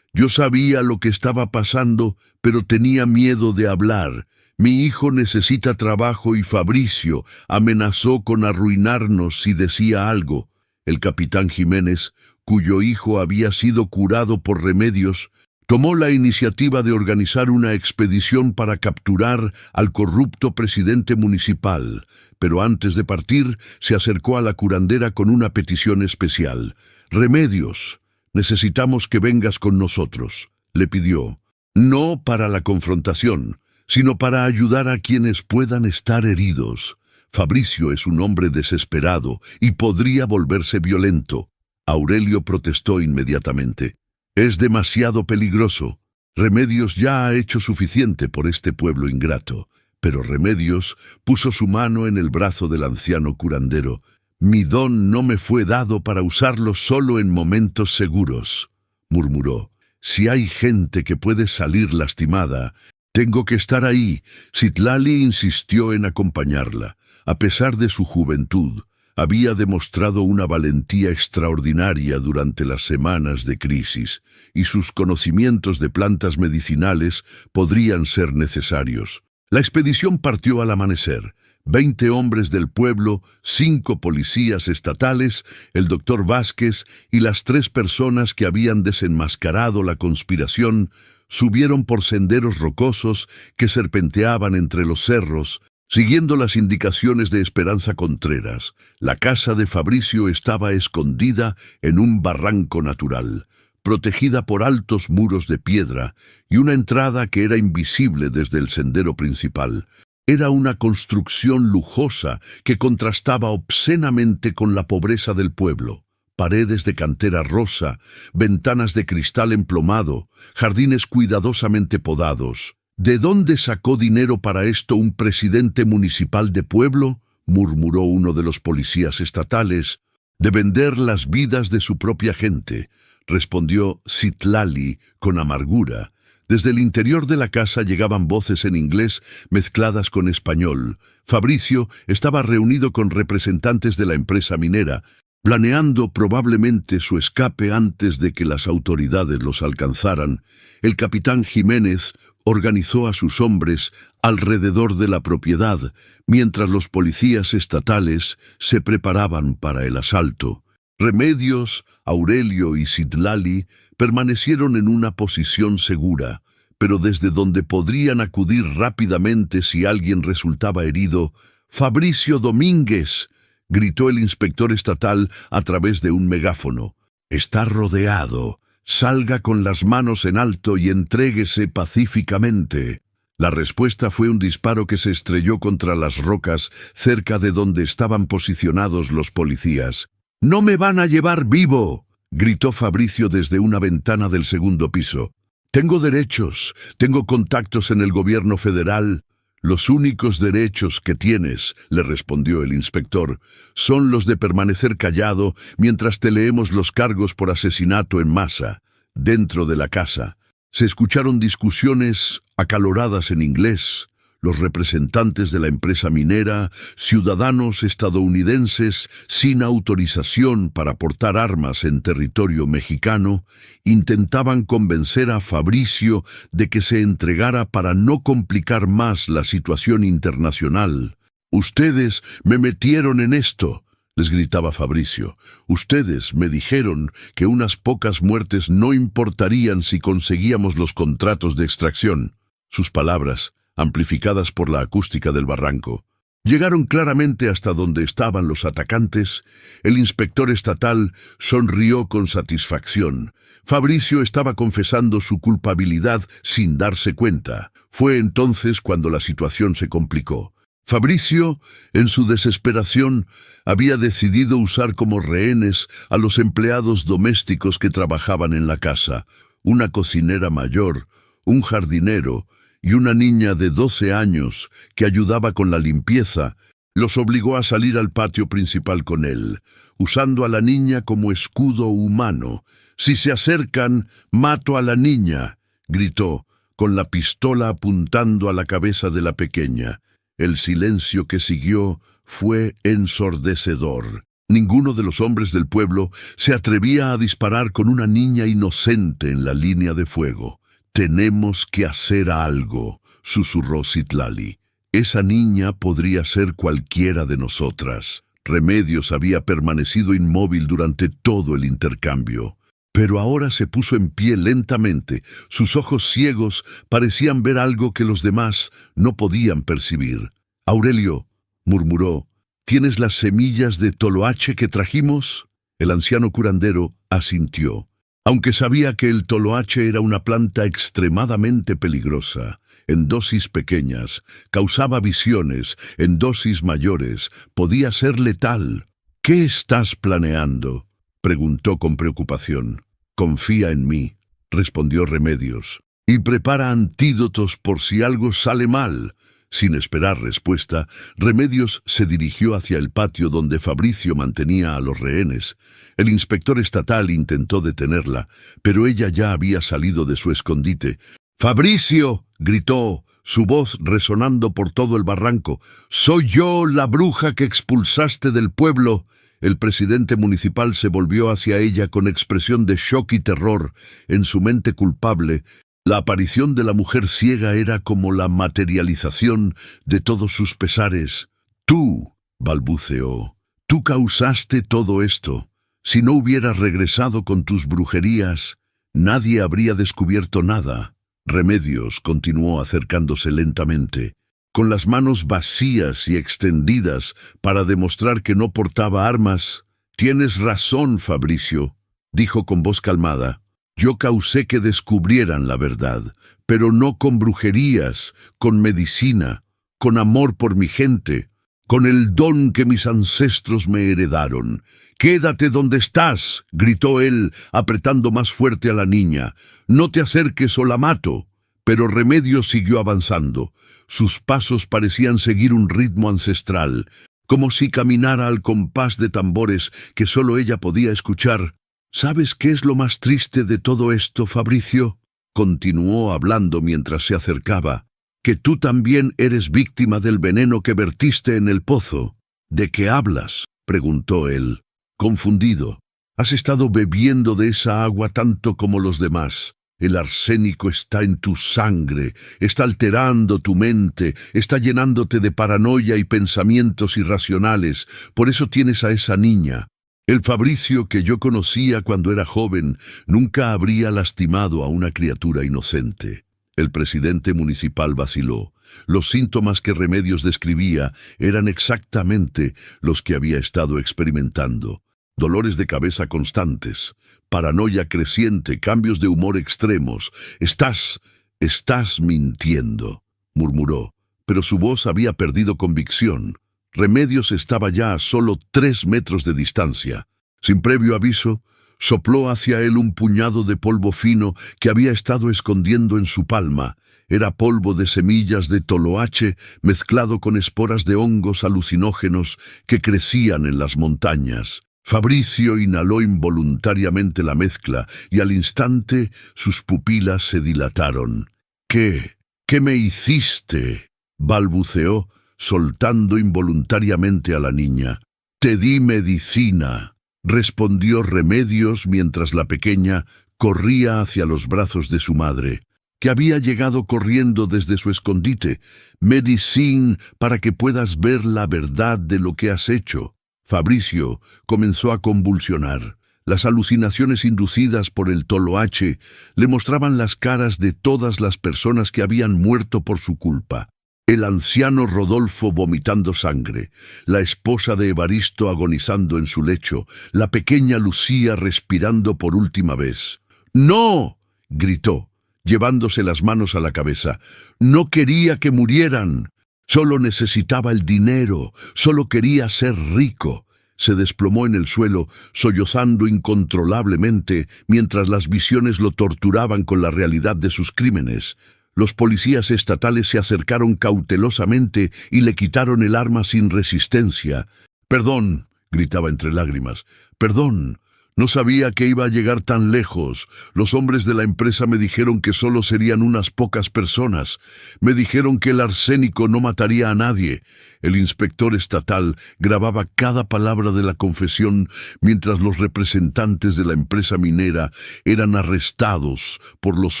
sabía lo que estaba pasando, pero tenía miedo de hablar. Mi hijo necesita trabajo y Fabricio amenazó con arruinarnos si decía algo». El capitán Jiménez, cuyo hijo había sido curado por Remedios, tomó la iniciativa de organizar una expedición para capturar al corrupto presidente municipal, pero antes de partir se acercó a la curandera con una petición especial. «Remedios, necesitamos que vengas con nosotros», le pidió, «no para la confrontación, sino para ayudar a quienes puedan estar heridos. Fabricio es un hombre desesperado y podría volverse violento». Aurelio protestó inmediatamente. «Es demasiado peligroso. Remedios ya ha hecho suficiente por este pueblo ingrato». Pero Remedios puso su mano en el brazo del anciano curandero. «Mi don no me fue dado para usarlo solo en momentos seguros», murmuró. «Si hay gente que puede salir lastimada, tengo que estar ahí». Citlali insistió en acompañarla. A pesar de su juventud, había demostrado una valentía extraordinaria durante las semanas de crisis, y sus conocimientos de plantas medicinales podrían ser necesarios. La expedición partió al amanecer. 20 hombres del pueblo, 5 policías estatales, el doctor Vázquez y las 3 personas que habían desenmascarado la conspiración subieron por senderos rocosos que serpenteaban entre los cerros, siguiendo las indicaciones de Esperanza Contreras. La casa de Fabricio estaba escondida en un barranco natural, protegida por altos muros de piedra y una entrada que era invisible desde el sendero principal. Era una construcción lujosa que contrastaba obscenamente con la pobreza del pueblo. Paredes de cantera rosa, ventanas de cristal emplomado, jardines cuidadosamente podados. «¿De dónde sacó dinero para esto un presidente municipal de pueblo?», murmuró uno de los policías estatales. «De vender las vidas de su propia gente», respondió Citlali con amargura. Desde el interior de la casa llegaban voces en inglés mezcladas con español. Fabricio estaba reunido con representantes de la empresa minera, planeando probablemente su escape antes de que las autoridades los alcanzaran. El capitán Jiménez organizó a sus hombres alrededor de la propiedad, mientras los policías estatales se preparaban para el asalto. Remedios, Aurelio y Citlali permanecieron en una posición segura, pero desde donde podrían acudir rápidamente si alguien resultaba herido. «¡Fabricio Domínguez!», gritó el inspector estatal a través de un megáfono. «Está rodeado. Salga con las manos en alto y entréguese pacíficamente». La respuesta fue un disparo que se estrelló contra las rocas cerca de donde estaban posicionados los policías. «¡No me van a llevar vivo!», gritó Fabricio desde una ventana del segundo piso. «Tengo derechos, tengo contactos en el gobierno federal». «Los únicos derechos que tienes», le respondió el inspector, «son los de permanecer callado mientras te leemos los cargos por asesinato en masa». Dentro de la casa se escucharon discusiones acaloradas en inglés. Los representantes de la empresa minera, ciudadanos estadounidenses sin autorización para portar armas en territorio mexicano, intentaban convencer a Fabricio de que se entregara para no complicar más la situación internacional. «Ustedes me metieron en esto», les gritaba Fabricio. «Ustedes me dijeron que unas pocas muertes no importarían si conseguíamos los contratos de extracción». Sus palabras, amplificadas por la acústica del barranco, llegaron claramente hasta donde estaban los atacantes. El inspector estatal sonrió con satisfacción. Fabricio estaba confesando su culpabilidad sin darse cuenta. Fue entonces cuando la situación se complicó. Fabricio, en su desesperación, había decidido usar como rehenes a los empleados domésticos que trabajaban en la casa, una cocinera mayor, un jardinero y una niña de 12 años que ayudaba con la limpieza. Los obligó a salir al patio principal con él, usando a la niña como escudo humano. «Si se acercan, mato a la niña», gritó, con la pistola apuntando a la cabeza de la pequeña. El silencio que siguió fue ensordecedor. Ninguno de los hombres del pueblo se atrevía a disparar con una niña inocente en la línea de fuego. «Tenemos que hacer algo», susurró Citlali. «Esa niña podría ser cualquiera de nosotras». Remedios había permanecido inmóvil durante todo el intercambio, pero ahora se puso en pie lentamente. Sus ojos ciegos parecían ver algo que los demás no podían percibir. «Aurelio», murmuró, «¿tienes las semillas de toloache que trajimos?» El anciano curandero asintió. Aunque sabía que el toloache era una planta extremadamente peligrosa, en dosis pequeñas, causaba visiones, en dosis mayores, podía ser letal. «¿Qué estás planeando?», preguntó con preocupación. «Confía en mí», respondió Remedios, «y prepara antídotos por si algo sale mal». Sin esperar respuesta, Remedios se dirigió hacia el patio donde Fabricio mantenía a los rehenes. El inspector estatal intentó detenerla, pero ella ya había salido de su escondite. «¡Fabricio!», gritó, su voz resonando por todo el barranco. «¡Soy yo, la bruja que expulsaste del pueblo!». El presidente municipal se volvió hacia ella con expresión de shock y terror. En su mente culpable, la aparición de la mujer ciega era como la materialización de todos sus pesares. «Tú», balbuceó, «tú causaste todo esto. Si no hubieras regresado con tus brujerías, nadie habría descubierto nada». Remedios continuó acercándose lentamente, con las manos vacías y extendidas para demostrar que no portaba armas. «Tienes razón, Fabricio», dijo con voz calmada. «Yo causé que descubrieran la verdad, pero no con brujerías, con medicina, con amor por mi gente, con el don que mis ancestros me heredaron». «¡Quédate donde estás!», gritó él, apretando más fuerte a la niña. «No te acerques o la mato». Pero Remedios siguió avanzando. Sus pasos parecían seguir un ritmo ancestral, como si caminara al compás de tambores que solo ella podía escuchar. «¿Sabes qué es lo más triste de todo esto, Fabricio?», continuó hablando mientras se acercaba. «Que tú también eres víctima del veneno que vertiste en el pozo». «¿De qué hablas?», preguntó él, confundido. «Has estado bebiendo de esa agua tanto como los demás. El arsénico está en tu sangre, está alterando tu mente, está llenándote de paranoia y pensamientos irracionales. Por eso tienes a esa niña. El Fabricio que yo conocía cuando era joven nunca habría lastimado a una criatura inocente». El presidente municipal vaciló. Los síntomas que Remedios describía eran exactamente los que había estado experimentando. Dolores de cabeza constantes, paranoia creciente, cambios de humor extremos. Estás mintiendo, murmuró, pero su voz había perdido convicción. Remedios estaba ya a solo 3 metros de distancia. Sin previo aviso, sopló hacia él un puñado de polvo fino que había estado escondiendo en su palma. Era polvo de semillas de toloache mezclado con esporas de hongos alucinógenos que crecían en las montañas. Fabricio inhaló involuntariamente la mezcla y al instante sus pupilas se dilataron. ¿Qué me hiciste?, balbuceó, soltando involuntariamente a la niña. «Te di medicina», respondió Remedios mientras la pequeña corría hacia los brazos de su madre, que había llegado corriendo desde su escondite. «Medicine para que puedas ver la verdad de lo que has hecho». Fabricio comenzó a convulsionar. Las alucinaciones inducidas por el toloache le mostraban las caras de todas las personas que habían muerto por su culpa. El anciano Rodolfo vomitando sangre, la esposa de Evaristo agonizando en su lecho, la pequeña Lucía respirando por última vez. «¡No!», gritó, llevándose las manos a la cabeza. «No quería que murieran. Solo necesitaba el dinero, solo quería ser rico». Se desplomó en el suelo, sollozando incontrolablemente, mientras las visiones lo torturaban con la realidad de sus crímenes. Los policías estatales se acercaron cautelosamente y le quitaron el arma sin resistencia. «Perdón», gritaba entre lágrimas, «perdón. No sabía que iba a llegar tan lejos. Los hombres de la empresa me dijeron que solo serían unas pocas personas. Me dijeron que el arsénico no mataría a nadie». El inspector estatal grababa cada palabra de la confesión mientras los representantes de la empresa minera eran arrestados por los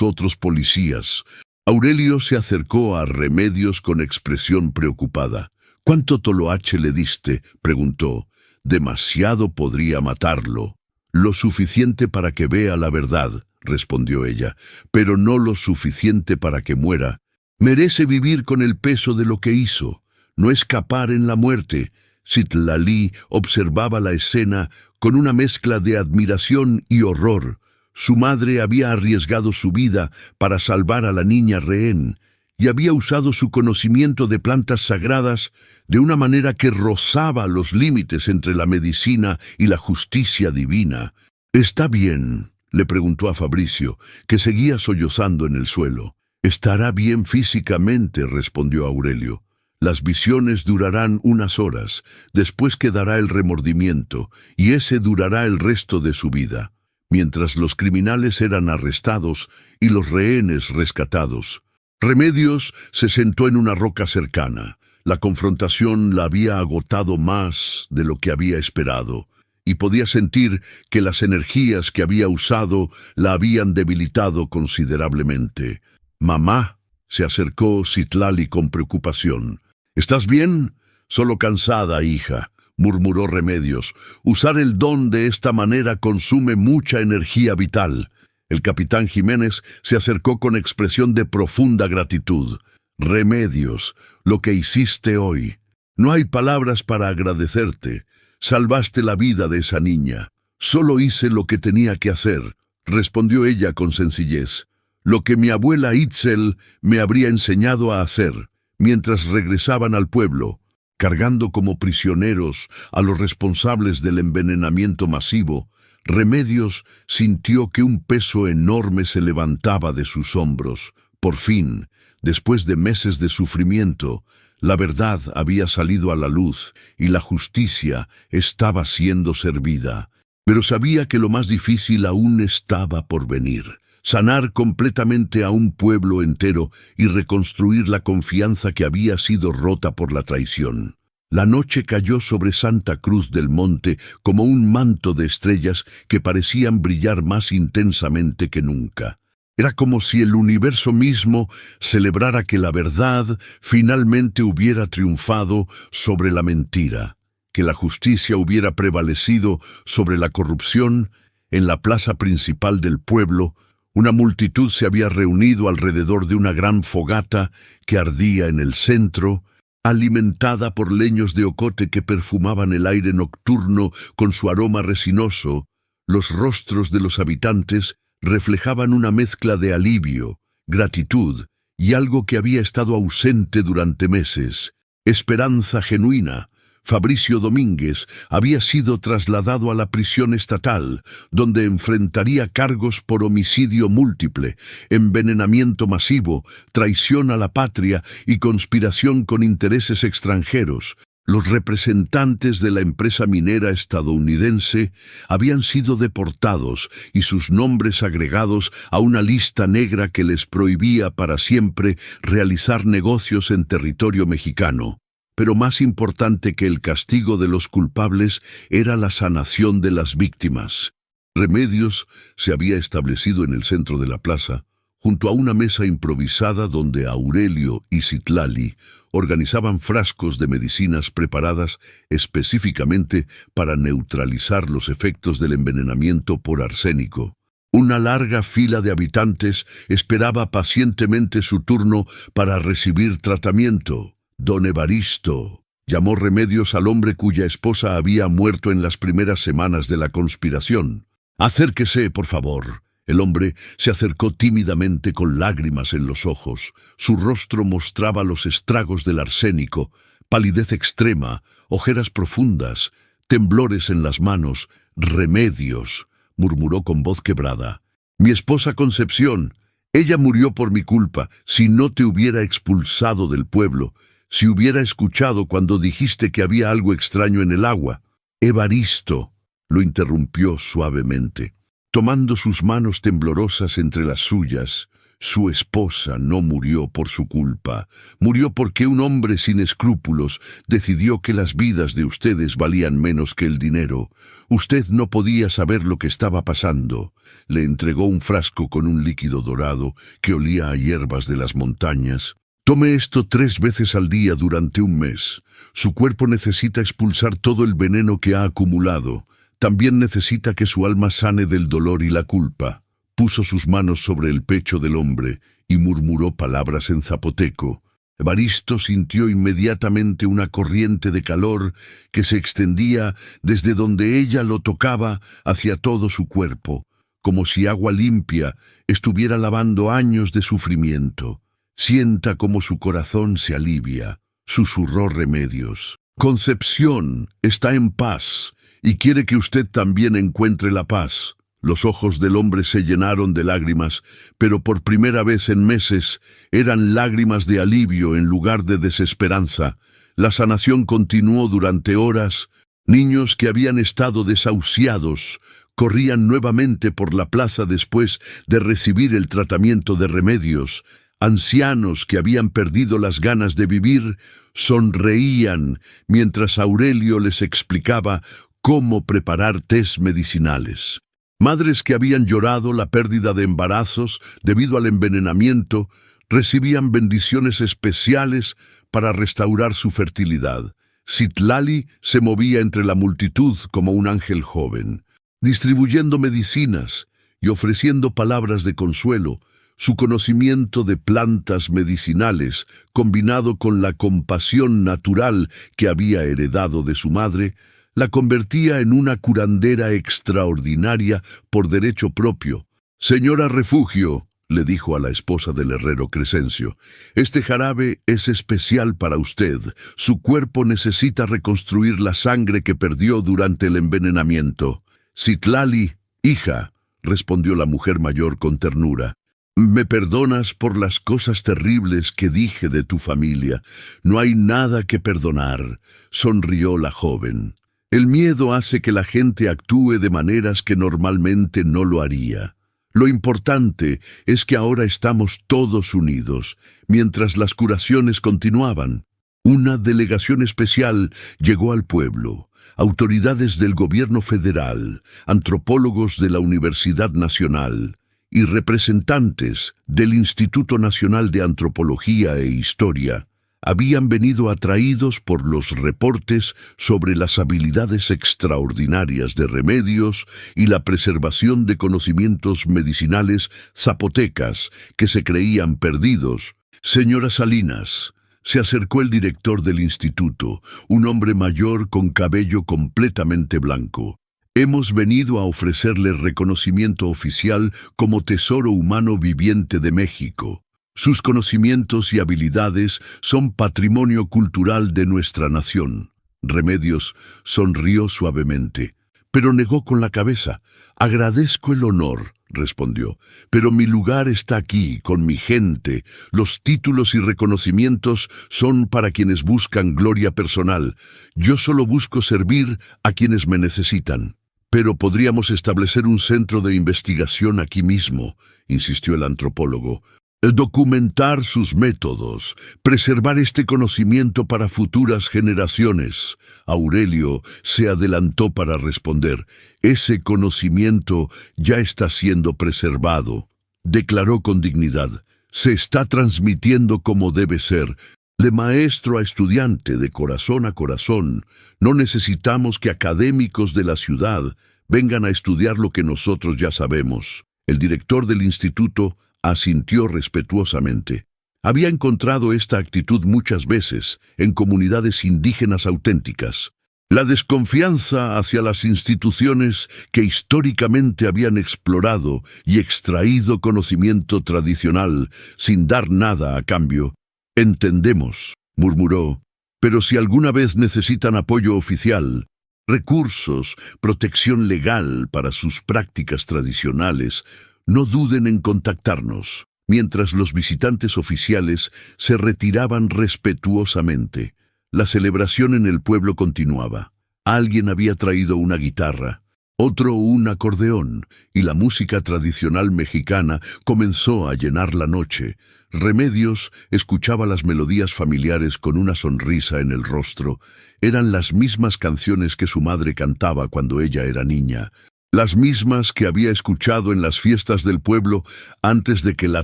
otros policías. Aurelio se acercó a Remedios con expresión preocupada. «¿Cuánto toloache le diste?», preguntó. «Demasiado podría matarlo». «Lo suficiente para que vea la verdad», respondió ella, «pero no lo suficiente para que muera. Merece vivir con el peso de lo que hizo, no escapar en la muerte». Citlali observaba la escena con una mezcla de admiración y horror. Su madre había arriesgado su vida para salvar a la niña rehén y había usado su conocimiento de plantas sagradas de una manera que rozaba los límites entre la medicina y la justicia divina. «¿Está bien?», le preguntó a Fabricio, que seguía sollozando en el suelo. «Estará bien físicamente», respondió Aurelio. «Las visiones durarán unas horas, después quedará el remordimiento, y ese durará el resto de su vida». Mientras los criminales eran arrestados y los rehenes rescatados, Remedios se sentó en una roca cercana. La confrontación la había agotado más de lo que había esperado, y podía sentir que las energías que había usado la habían debilitado considerablemente. «Mamá», se acercó Citlali con preocupación. «¿Estás bien?». «Solo cansada, hija», murmuró Remedios. «Usar el don de esta manera consume mucha energía vital». El capitán Jiménez se acercó con expresión de profunda gratitud. «Remedios, lo que hiciste hoy. No hay palabras para agradecerte. Salvaste la vida de esa niña». «Solo hice lo que tenía que hacer», respondió ella con sencillez. «Lo que mi abuela Itzel me habría enseñado a hacer mientras regresaban al pueblo, cargando como prisioneros a los responsables del envenenamiento masivo». Remedios sintió que un peso enorme se levantaba de sus hombros. Por fin, después de meses de sufrimiento, la verdad había salido a la luz y la justicia estaba siendo servida. Pero sabía que lo más difícil aún estaba por venir. Sanar completamente a un pueblo entero y reconstruir la confianza que había sido rota por la traición. La noche cayó sobre Santa Cruz del Monte como un manto de estrellas que parecían brillar más intensamente que nunca. Era como si el universo mismo celebrara que la verdad finalmente hubiera triunfado sobre la mentira, que la justicia hubiera prevalecido sobre la corrupción. En la plaza principal del pueblo, Una multitud se había reunido alrededor de una gran fogata que ardía en el centro, alimentada por leños de ocote que perfumaban el aire nocturno con su aroma resinoso. Los rostros de los habitantes reflejaban una mezcla de alivio, gratitud y algo que había estado ausente durante meses: esperanza genuina. Fabricio Domínguez había sido trasladado a la prisión estatal, donde enfrentaría cargos por homicidio múltiple, envenenamiento masivo, traición a la patria y conspiración con intereses extranjeros. Los representantes de la empresa minera estadounidense habían sido deportados y sus nombres agregados a una lista negra que les prohibía para siempre realizar negocios en territorio mexicano. Pero más importante que el castigo de los culpables era la sanación de las víctimas. Remedios se había establecido en el centro de la plaza, junto a una mesa improvisada donde Aurelio y Citlali organizaban frascos de medicinas preparadas específicamente para neutralizar los efectos del envenenamiento por arsénico. Una larga fila de habitantes esperaba pacientemente su turno para recibir tratamiento. Don Evaristo llamó Remedios al hombre cuya esposa había muerto en las primeras semanas de la conspiración. «Acérquese, por favor». El hombre se acercó tímidamente con lágrimas en los ojos. Su rostro mostraba los estragos del arsénico: palidez extrema, ojeras profundas, temblores en las manos. «Remedios», murmuró con voz quebrada. «Mi esposa Concepción, ella murió por mi culpa. Si no te hubiera expulsado del pueblo, si hubiera escuchado cuando dijiste que había algo extraño en el agua». «Evaristo», lo interrumpió suavemente, tomando sus manos temblorosas entre las suyas. «Su esposa no murió por su culpa. Murió porque un hombre sin escrúpulos decidió que las vidas de ustedes valían menos que el dinero. Usted no podía saber lo que estaba pasando». Le entregó un frasco con un líquido dorado que olía a hierbas de las montañas. «Tome esto 3 veces al día durante un mes. Su cuerpo necesita expulsar todo el veneno que ha acumulado. También necesita que su alma sane del dolor y la culpa». Puso sus manos sobre el pecho del hombre y murmuró palabras en zapoteco. Evaristo sintió inmediatamente una corriente de calor que se extendía desde donde ella lo tocaba hacia todo su cuerpo, como si agua limpia estuviera lavando años de sufrimiento. «Sienta cómo su corazón se alivia», susurró Remedios. «Concepción está en paz y quiere que usted también encuentre la paz». Los ojos del hombre se llenaron de lágrimas, pero por primera vez en meses eran lágrimas de alivio en lugar de desesperanza. La sanación continuó durante horas. Niños que habían estado desahuciados corrían nuevamente por la plaza después de recibir el tratamiento de Remedios. Ancianos que habían perdido las ganas de vivir sonreían mientras Aurelio les explicaba cómo preparar tés medicinales. Madres que habían llorado la pérdida de embarazos debido al envenenamiento recibían bendiciones especiales para restaurar su fertilidad. Citlali se movía entre la multitud como un ángel joven, distribuyendo medicinas y ofreciendo palabras de consuelo. Su conocimiento de plantas medicinales, combinado con la compasión natural que había heredado de su madre, la convertía en una curandera extraordinaria por derecho propio. «Señora Refugio», le dijo a la esposa del herrero Crescencio, «este jarabe es especial para usted. Su cuerpo necesita reconstruir la sangre que perdió durante el envenenamiento». «Citlali, hija», respondió la mujer mayor con ternura, «me perdonas por las cosas terribles que dije de tu familia». «No hay nada que perdonar», sonrió la joven. «El miedo hace que la gente actúe de maneras que normalmente no lo haría. Lo importante es que ahora estamos todos unidos, mientras las curaciones continuaban». Una delegación especial llegó al pueblo. Autoridades del gobierno federal, antropólogos de la Universidad Nacional y representantes del Instituto Nacional de Antropología e Historia. habían venido atraídos por los reportes sobre las habilidades extraordinarias de Remedios y la preservación de conocimientos medicinales zapotecas que se creían perdidos. Señora Salinas, se acercó el director del instituto, un hombre mayor con cabello completamente blanco. Hemos venido a ofrecerle reconocimiento oficial como Tesoro Humano Viviente de México. Sus conocimientos y habilidades son patrimonio cultural de nuestra nación. Remedios sonrió suavemente, pero negó con la cabeza. Agradezco el honor, respondió, pero mi lugar está aquí, con mi gente. Los títulos y reconocimientos son para quienes buscan gloria personal. Yo solo busco servir a quienes me necesitan. Pero podríamos establecer un centro de investigación aquí mismo, insistió el antropólogo. Documentar sus métodos, preservar este conocimiento para futuras generaciones. Aurelio se adelantó para responder. Ese conocimiento ya está siendo preservado, declaró con dignidad. Se está transmitiendo como debe ser, de maestro a estudiante, de corazón a corazón. No necesitamos que académicos de la ciudad vengan a estudiar lo que nosotros ya sabemos. El director del instituto asintió respetuosamente. Había encontrado esta actitud muchas veces en comunidades indígenas auténticas. La desconfianza hacia las instituciones que históricamente habían explorado y extraído conocimiento tradicional sin dar nada a cambio. Entendemos, murmuró, pero si alguna vez necesitan apoyo oficial, recursos, protección legal para sus prácticas tradicionales, no duden en contactarnos. Mientras los visitantes oficiales se retiraban respetuosamente, la celebración en el pueblo continuaba. Alguien había traído una guitarra, otro un acordeón, y la música tradicional mexicana comenzó a llenar la noche. Remedios escuchaba las melodías familiares con una sonrisa en el rostro. Eran las mismas canciones que su madre cantaba cuando ella era niña. Las mismas que había escuchado en las fiestas del pueblo antes de que la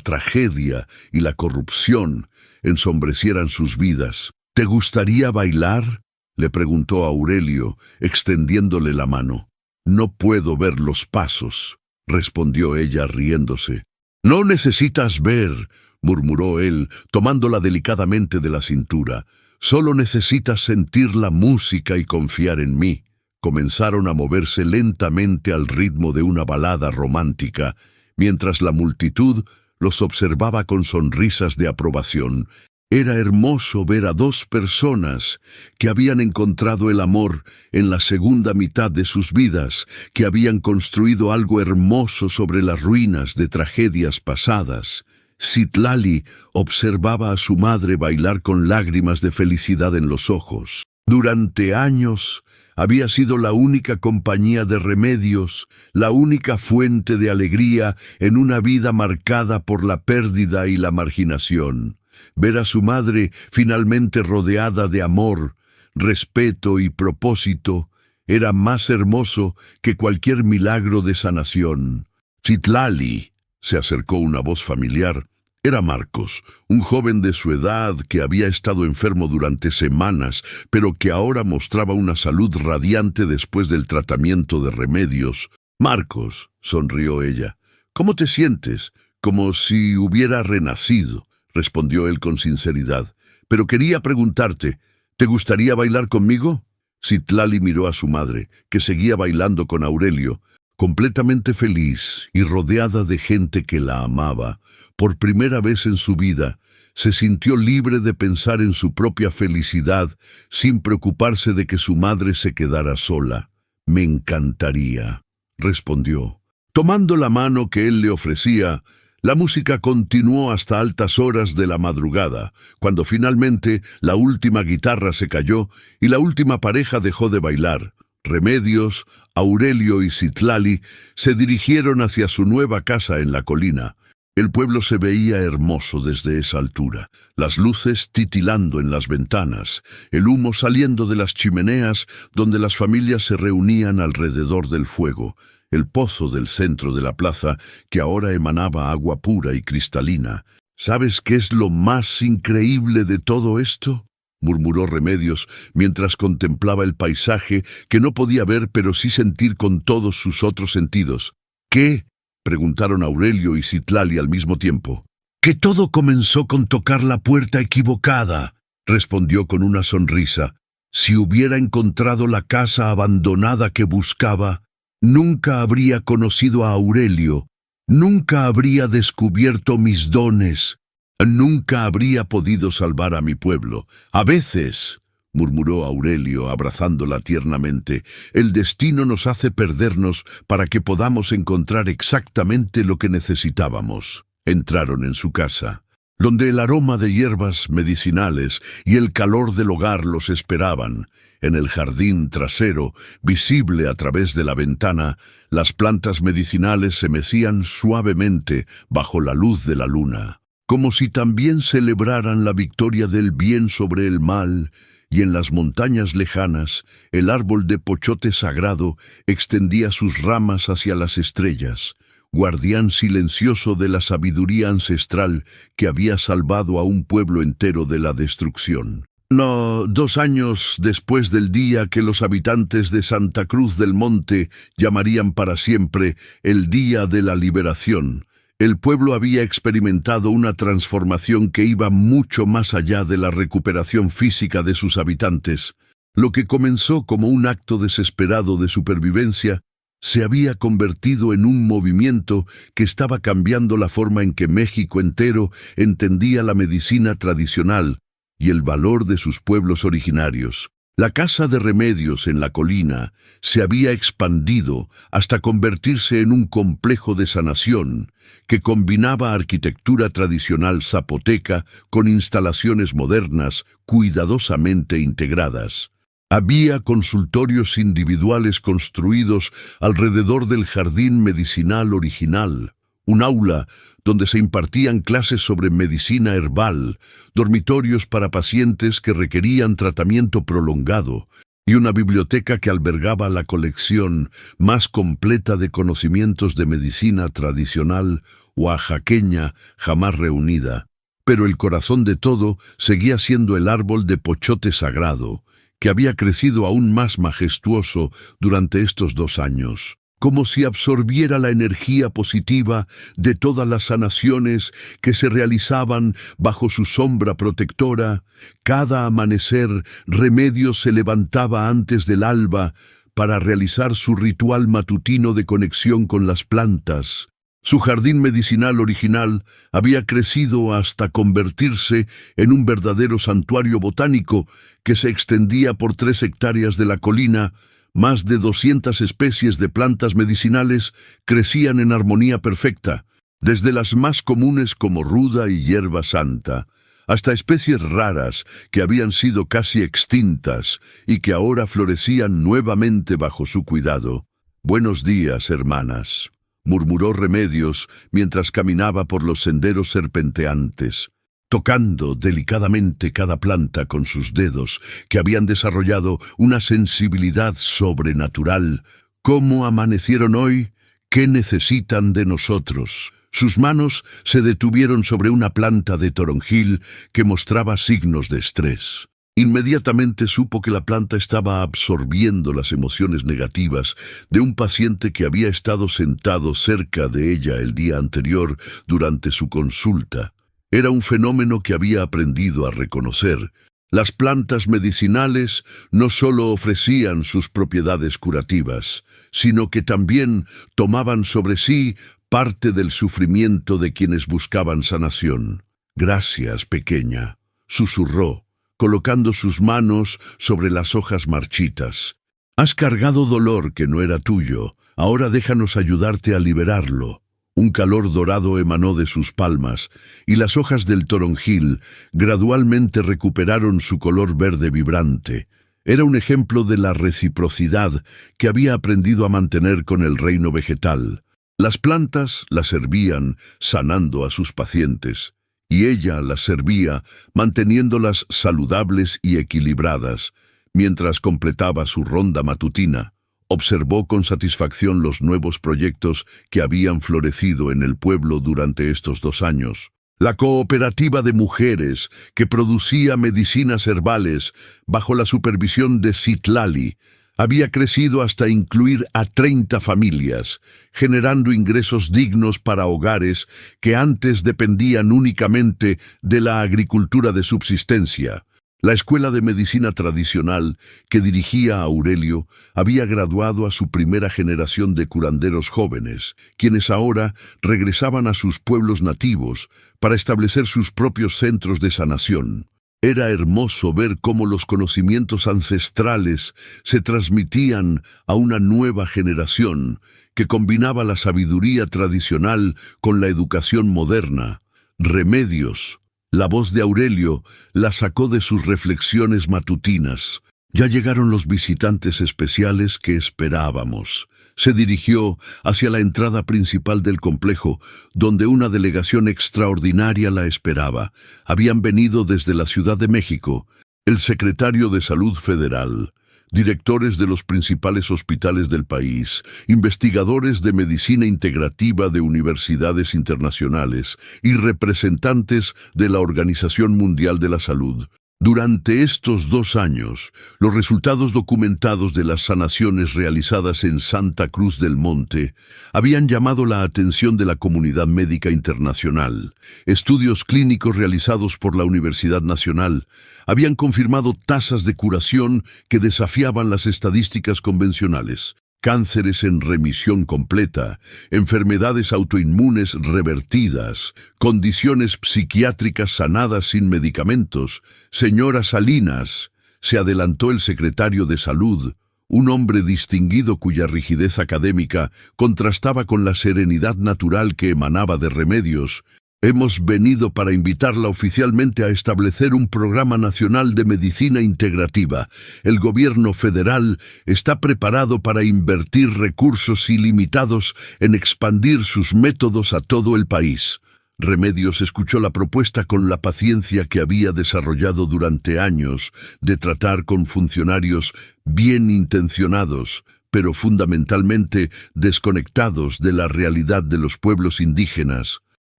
tragedia y la corrupción ensombrecieran sus vidas. ¿Te gustaría bailar?, le preguntó Aurelio, extendiéndole la mano. No puedo ver los pasos, respondió ella riéndose. No necesitas ver, murmuró él, tomándola delicadamente de la cintura. Solo necesitas sentir la música y confiar en mí. Comenzaron a moverse lentamente al ritmo de una balada romántica, mientras la multitud los observaba con sonrisas de aprobación. Era hermoso ver a dos personas que habían encontrado el amor en la segunda mitad de sus vidas, que habían construido algo hermoso sobre las ruinas de tragedias pasadas. Citlali observaba a su madre bailar con lágrimas de felicidad en los ojos. Durante años había sido la única compañía de Remedios, la única fuente de alegría en una vida marcada por la pérdida y la marginación. Ver a su madre finalmente rodeada de amor, respeto y propósito era más hermoso que cualquier milagro de sanación. Citlali, se acercó una voz familiar. Era Marcos, un joven de su edad que había estado enfermo durante semanas, pero que ahora mostraba una salud radiante después del tratamiento de Remedios. Marcos, sonrió ella. ¿Cómo te sientes? Como si hubiera renacido, respondió él con sinceridad. Pero quería preguntarte, ¿te gustaría bailar conmigo? Citlali miró a su madre, que seguía bailando con Aurelio, completamente feliz y rodeada de gente que la amaba. Por primera vez en su vida, se sintió libre de pensar en su propia felicidad sin preocuparse de que su madre se quedara sola. Me encantaría, respondió. Tomando la mano que él le ofrecía, la música continuó hasta altas horas de la madrugada, cuando finalmente la última guitarra se cayó y la última pareja dejó de bailar. Remedios, Aurelio y Citlali se dirigieron hacia su nueva casa en la colina. El pueblo se veía hermoso desde esa altura, las luces titilando en las ventanas, el humo saliendo de las chimeneas donde las familias se reunían alrededor del fuego, el pozo del centro de la plaza que ahora emanaba agua pura y cristalina. ¿Sabes qué es lo más increíble de todo esto?, murmuró Remedios mientras contemplaba el paisaje que no podía ver pero sí sentir con todos sus otros sentidos. ¿Qué?, preguntaron Aurelio y Citlali al mismo tiempo. Que todo comenzó con tocar la puerta equivocada, respondió con una sonrisa. Si hubiera encontrado la casa abandonada que buscaba, nunca habría conocido a Aurelio, nunca habría descubierto mis dones, nunca habría podido salvar a mi pueblo. A veces, murmuró Aurelio abrazándola tiernamente, el destino nos hace perdernos para que podamos encontrar exactamente lo que necesitábamos. Entraron en su casa, donde el aroma de hierbas medicinales y el calor del hogar los esperaban. En el jardín trasero, visible a través de la ventana, las plantas medicinales se mecían suavemente bajo la luz de la luna, como si también celebraran la victoria del bien sobre el mal, y en las montañas lejanas, el árbol de pochote sagrado extendía sus ramas hacia las estrellas, guardián silencioso de la sabiduría ancestral que había salvado a un pueblo entero de la destrucción. 2 años después del día que los habitantes de Santa Cruz del Monte llamarían para siempre el Día de la Liberación, el pueblo había experimentado una transformación que iba mucho más allá de la recuperación física de sus habitantes. Lo que comenzó como un acto desesperado de supervivencia se había convertido en un movimiento que estaba cambiando la forma en que México entero entendía la medicina tradicional y el valor de sus pueblos originarios. La casa de Remedios en la colina se había expandido hasta convertirse en un complejo de sanación que combinaba arquitectura tradicional zapoteca con instalaciones modernas cuidadosamente integradas. Había consultorios individuales construidos alrededor del jardín medicinal original, un aula donde se impartían clases sobre medicina herbal, dormitorios para pacientes que requerían tratamiento prolongado y una biblioteca que albergaba la colección más completa de conocimientos de medicina tradicional oaxaqueña jamás reunida. Pero el corazón de todo seguía siendo el árbol de pochote sagrado, que había crecido aún más majestuoso durante estos 2 años, como si absorbiera la energía positiva de todas las sanaciones que se realizaban bajo su sombra protectora. Cada amanecer, Remedios se levantaba antes del alba para realizar su ritual matutino de conexión con las plantas. Su jardín medicinal original había crecido hasta convertirse en un verdadero santuario botánico que se extendía por 3 hectáreas de la colina. Más de 200 especies de plantas medicinales crecían en armonía perfecta, desde las más comunes como ruda y hierba santa, hasta especies raras que habían sido casi extintas y que ahora florecían nuevamente bajo su cuidado. «Buenos días, hermanas», murmuró Remedios mientras caminaba por los senderos serpenteantes, tocando delicadamente cada planta con sus dedos que habían desarrollado una sensibilidad sobrenatural. «¿Cómo amanecieron hoy? ¿Qué necesitan de nosotros?». Sus manos se detuvieron sobre una planta de toronjil que mostraba signos de estrés. Inmediatamente supo que la planta estaba absorbiendo las emociones negativas de un paciente que había estado sentado cerca de ella el día anterior durante su consulta. Era un fenómeno que había aprendido a reconocer. Las plantas medicinales no solo ofrecían sus propiedades curativas, sino que también tomaban sobre sí parte del sufrimiento de quienes buscaban sanación. «Gracias, pequeña», susurró, colocando sus manos sobre las hojas marchitas. «Has cargado dolor que no era tuyo, ahora déjanos ayudarte a liberarlo». Un calor dorado emanó de sus palmas, y las hojas del toronjil gradualmente recuperaron su color verde vibrante. Era un ejemplo de la reciprocidad que había aprendido a mantener con el reino vegetal. Las plantas las servían sanando a sus pacientes, y ella las servía manteniéndolas saludables y equilibradas, mientras completaba su ronda matutina. Observó con satisfacción los nuevos proyectos que habían florecido en el pueblo durante estos 2 años. La cooperativa de mujeres que producía medicinas herbales bajo la supervisión de Citlali había crecido hasta incluir a 30 familias, generando ingresos dignos para hogares que antes dependían únicamente de la agricultura de subsistencia. La escuela de medicina tradicional que dirigía Aurelio había graduado a su primera generación de curanderos jóvenes, quienes ahora regresaban a sus pueblos nativos para establecer sus propios centros de sanación. Era hermoso ver cómo los conocimientos ancestrales se transmitían a una nueva generación que combinaba la sabiduría tradicional con la educación moderna. Remedios. La voz de Aurelio la sacó de sus reflexiones matutinas. Ya llegaron los visitantes especiales que esperábamos. Se dirigió hacia la entrada principal del complejo, donde una delegación extraordinaria la esperaba. Habían venido desde la Ciudad de México, el secretario de Salud Federal, directores de los principales hospitales del país, investigadores de medicina integrativa de universidades internacionales y representantes de la Organización Mundial de la Salud. Durante estos 2 años, los resultados documentados de las sanaciones realizadas en Santa Cruz del Monte habían llamado la atención de la comunidad médica internacional. Estudios clínicos realizados por la Universidad Nacional habían confirmado tasas de curación que desafiaban las estadísticas convencionales. Cánceres en remisión completa, enfermedades autoinmunes revertidas, condiciones psiquiátricas sanadas sin medicamentos. Señora Salinas, se adelantó el secretario de Salud, un hombre distinguido cuya rigidez académica contrastaba con la serenidad natural que emanaba de Remedios. Hemos venido para invitarla oficialmente a establecer un programa nacional de medicina integrativa. El gobierno federal está preparado para invertir recursos ilimitados en expandir sus métodos a todo el país. Remedios escuchó la propuesta con la paciencia que había desarrollado durante años de tratar con funcionarios bien intencionados, pero fundamentalmente desconectados de la realidad de los pueblos indígenas.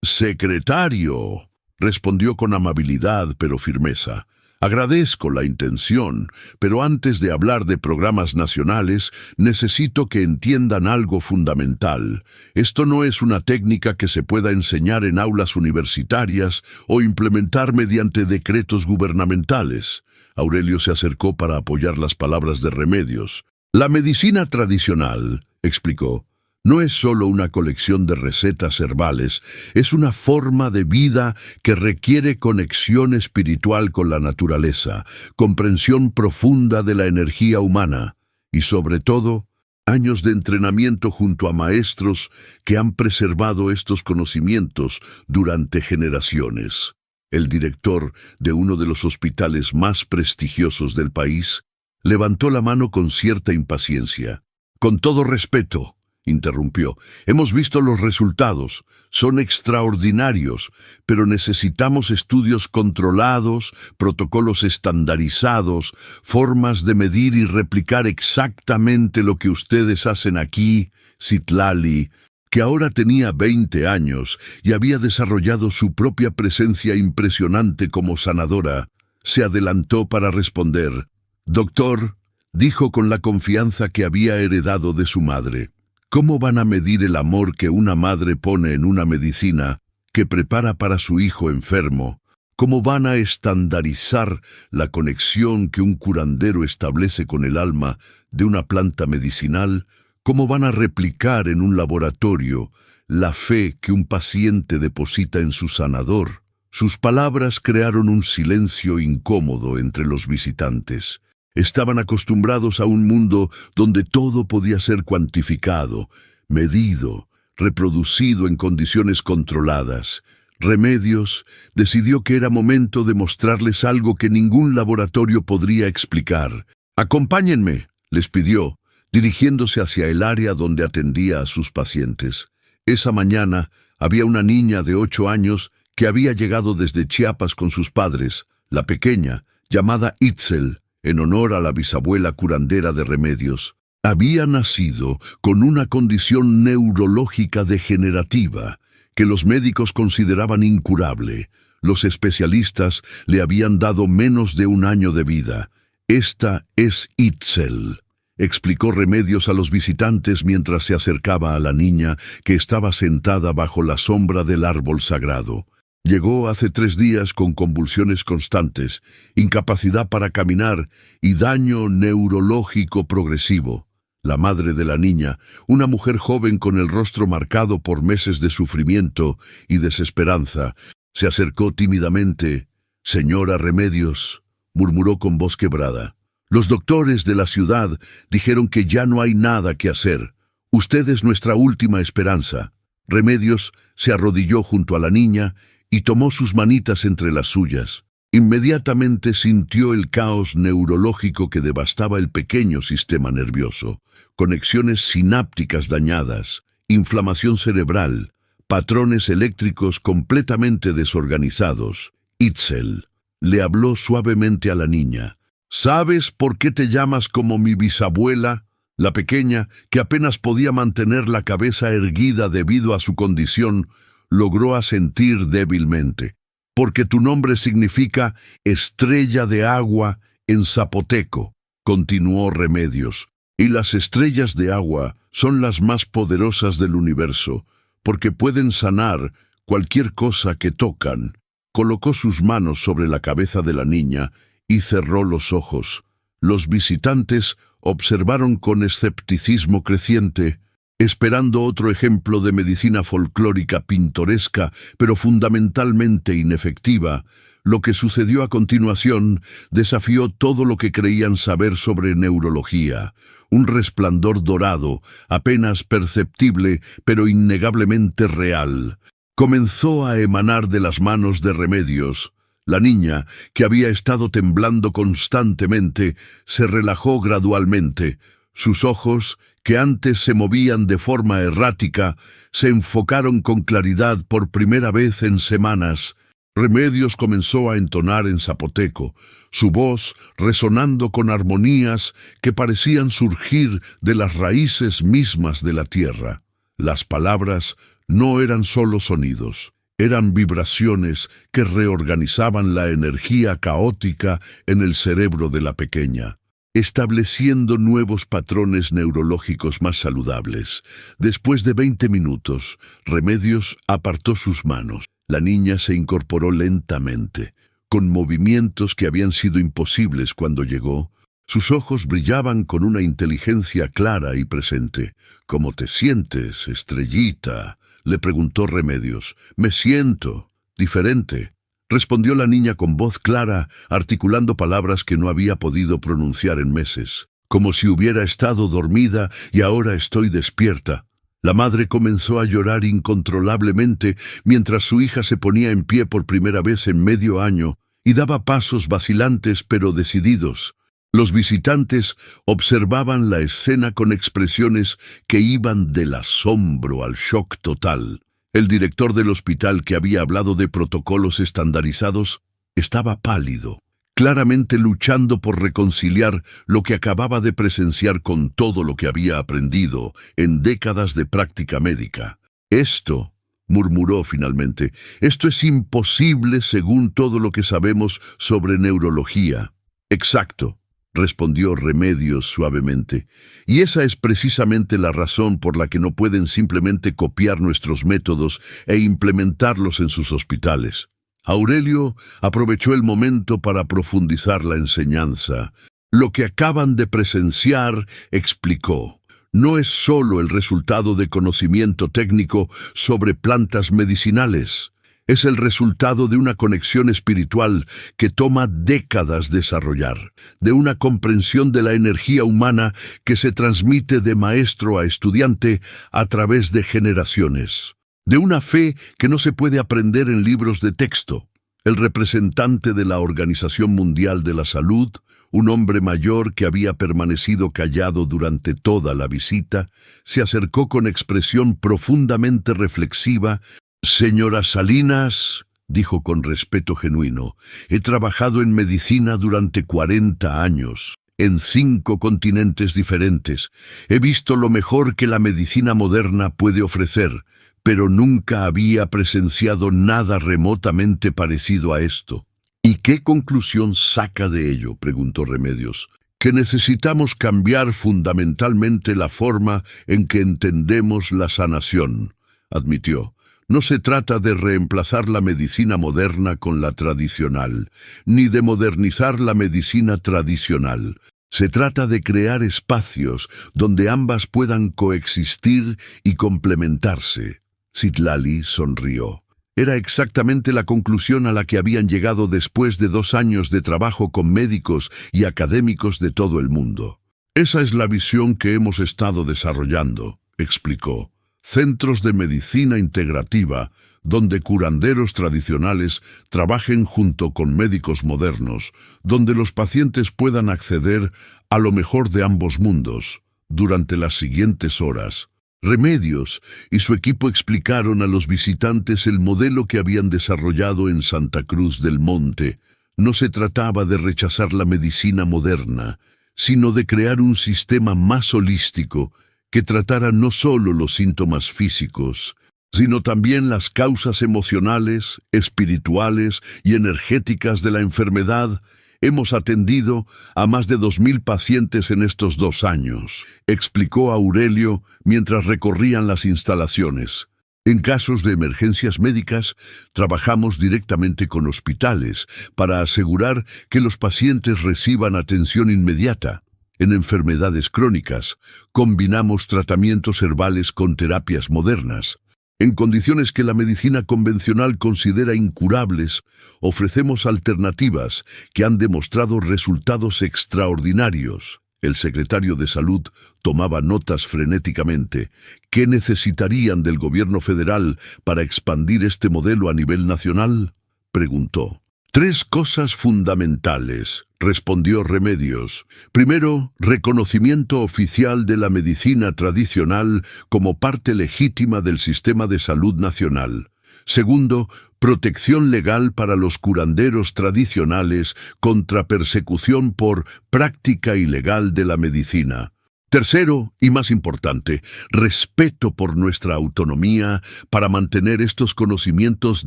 «Secretario», respondió con amabilidad pero firmeza. «Agradezco la intención, pero antes de hablar de programas nacionales, necesito que entiendan algo fundamental. Esto no es una técnica que se pueda enseñar en aulas universitarias o implementar mediante decretos gubernamentales». Aurelio se acercó para apoyar las palabras de Remedios. «La medicina tradicional», explicó, «no es solo una colección de recetas herbales, es una forma de vida que requiere conexión espiritual con la naturaleza, comprensión profunda de la energía humana y, sobre todo, años de entrenamiento junto a maestros que han preservado estos conocimientos durante generaciones». El director de uno de los hospitales más prestigiosos del país levantó la mano con cierta impaciencia. «Con todo respeto», interrumpió, «hemos visto los resultados, son extraordinarios, pero necesitamos estudios controlados, protocolos estandarizados, formas de medir y replicar exactamente lo que ustedes hacen aquí». Citlali, que ahora tenía 20 años y había desarrollado su propia presencia impresionante como sanadora, se adelantó para responder. «Doctor», dijo con la confianza que había heredado de su madre, «¿cómo van a medir el amor que una madre pone en una medicina que prepara para su hijo enfermo? ¿Cómo van a estandarizar la conexión que un curandero establece con el alma de una planta medicinal? ¿Cómo van a replicar en un laboratorio la fe que un paciente deposita en su sanador?» Sus palabras crearon un silencio incómodo entre los visitantes. Estaban acostumbrados a un mundo donde todo podía ser cuantificado, medido, reproducido en condiciones controladas. Remedios decidió que era momento de mostrarles algo que ningún laboratorio podría explicar. «Acompáñenme», les pidió, dirigiéndose hacia el área donde atendía a sus pacientes. Esa mañana había una niña de 8 años que había llegado desde Chiapas con sus padres, la pequeña, llamada Itzel, en honor a la bisabuela curandera de Remedios. Había nacido con una condición neurológica degenerativa que los médicos consideraban incurable. Los especialistas le habían dado menos de 1 año de vida. «Esta es Itzel», explicó Remedios a los visitantes mientras se acercaba a la niña que estaba sentada bajo la sombra del árbol sagrado. Llegó hace 3 días con convulsiones constantes, incapacidad para caminar y daño neurológico progresivo. La madre de la niña, una mujer joven con el rostro marcado por meses de sufrimiento y desesperanza, se acercó tímidamente. «Señora Remedios», murmuró con voz quebrada. «Los doctores de la ciudad dijeron que ya no hay nada que hacer. Usted es nuestra última esperanza». Remedios se arrodilló junto a la niña y tomó sus manitas entre las suyas. Inmediatamente sintió el caos neurológico que devastaba el pequeño sistema nervioso. Conexiones sinápticas dañadas, inflamación cerebral, patrones eléctricos completamente desorganizados. «Itzel», le habló suavemente a la niña. «¿Sabes por qué te llamas como mi bisabuela?» La pequeña, que apenas podía mantener la cabeza erguida debido a su condición, logró asentir débilmente. «Porque tu nombre significa estrella de agua en zapoteco», continuó Remedios. «Y las estrellas de agua son las más poderosas del universo, porque pueden sanar cualquier cosa que tocan». Colocó sus manos sobre la cabeza de la niña y cerró los ojos. Los visitantes observaron con escepticismo creciente, esperando otro ejemplo de medicina folclórica pintoresca, pero fundamentalmente inefectiva. Lo que sucedió a continuación desafió todo lo que creían saber sobre neurología. Un resplandor dorado, apenas perceptible, pero innegablemente real, comenzó a emanar de las manos de Remedios. La niña, que había estado temblando constantemente, se relajó gradualmente. Sus ojos, que antes se movían de forma errática, se enfocaron con claridad por primera vez en semanas. Remedios comenzó a entonar en zapoteco, su voz resonando con armonías que parecían surgir de las raíces mismas de la tierra. Las palabras no eran solo sonidos, eran vibraciones que reorganizaban la energía caótica en el cerebro de la pequeña, estableciendo nuevos patrones neurológicos más saludables. Después de 20 minutos, Remedios apartó sus manos. La niña se incorporó lentamente, con movimientos que habían sido imposibles cuando llegó. Sus ojos brillaban con una inteligencia clara y presente. «¿Cómo te sientes, estrellita?», le preguntó Remedios. «Me siento diferente», respondió la niña con voz clara, articulando palabras que no había podido pronunciar en meses. «Como si hubiera estado dormida y ahora estoy despierta». La madre comenzó a llorar incontrolablemente mientras su hija se ponía en pie por primera vez en medio año y daba pasos vacilantes pero decididos. Los visitantes observaban la escena con expresiones que iban del asombro al shock total. El director del hospital, que había hablado de protocolos estandarizados, estaba pálido, claramente luchando por reconciliar lo que acababa de presenciar con todo lo que había aprendido en décadas de práctica médica. «Esto», murmuró finalmente, «esto es imposible según todo lo que sabemos sobre neurología». «Exacto», respondió Remedios suavemente, «y esa es precisamente la razón por la que no pueden simplemente copiar nuestros métodos e implementarlos en sus hospitales». Aurelio aprovechó el momento para profundizar la enseñanza. «Lo que acaban de presenciar», explicó, «no es solo el resultado de conocimiento técnico sobre plantas medicinales. Es el resultado de una conexión espiritual que toma décadas desarrollar, de una comprensión de la energía humana que se transmite de maestro a estudiante a través de generaciones, de una fe que no se puede aprender en libros de texto». El representante de la Organización Mundial de la Salud, un hombre mayor que había permanecido callado durante toda la visita, se acercó con expresión profundamente reflexiva. «Señora Salinas», dijo con respeto genuino, «he trabajado en medicina durante 40 años, en 5 continentes diferentes. He visto lo mejor que la medicina moderna puede ofrecer, pero nunca había presenciado nada remotamente parecido a esto. ¿Y qué conclusión saca de ello?, preguntó Remedios. Que necesitamos cambiar fundamentalmente la forma en que entendemos la sanación, admitió. No se trata de reemplazar la medicina moderna con la tradicional, ni de modernizar la medicina tradicional. Se trata de crear espacios donde ambas puedan coexistir y complementarse. Citlali sonrió. Era exactamente la conclusión a la que habían llegado después de 2 años de trabajo con médicos y académicos de todo el mundo. Esa es la visión que hemos estado desarrollando, explicó. Centros de medicina integrativa, donde curanderos tradicionales trabajen junto con médicos modernos, donde los pacientes puedan acceder a lo mejor de ambos mundos. Durante las siguientes horas, Remedios y su equipo explicaron a los visitantes el modelo que habían desarrollado en Santa Cruz del Monte. No se trataba de rechazar la medicina moderna, sino de crear un sistema más holístico que tratara no solo los síntomas físicos, sino también las causas emocionales, espirituales y energéticas de la enfermedad. Hemos atendido a más de 2.000 pacientes en estos 2 años, explicó Aurelio mientras recorrían las instalaciones. En casos de emergencias médicas, trabajamos directamente con hospitales para asegurar que los pacientes reciban atención inmediata. En enfermedades crónicas, combinamos tratamientos herbales con terapias modernas. En condiciones que la medicina convencional considera incurables, ofrecemos alternativas que han demostrado resultados extraordinarios. El secretario de Salud tomaba notas frenéticamente. ¿Qué necesitarían del gobierno federal para expandir este modelo a nivel nacional?, preguntó. 3 cosas fundamentales, respondió Remedios. Primero, reconocimiento oficial de la medicina tradicional como parte legítima del sistema de salud nacional. Segundo, protección legal para los curanderos tradicionales contra persecución por práctica ilegal de la medicina. Tercero, y más importante, respeto por nuestra autonomía para mantener estos conocimientos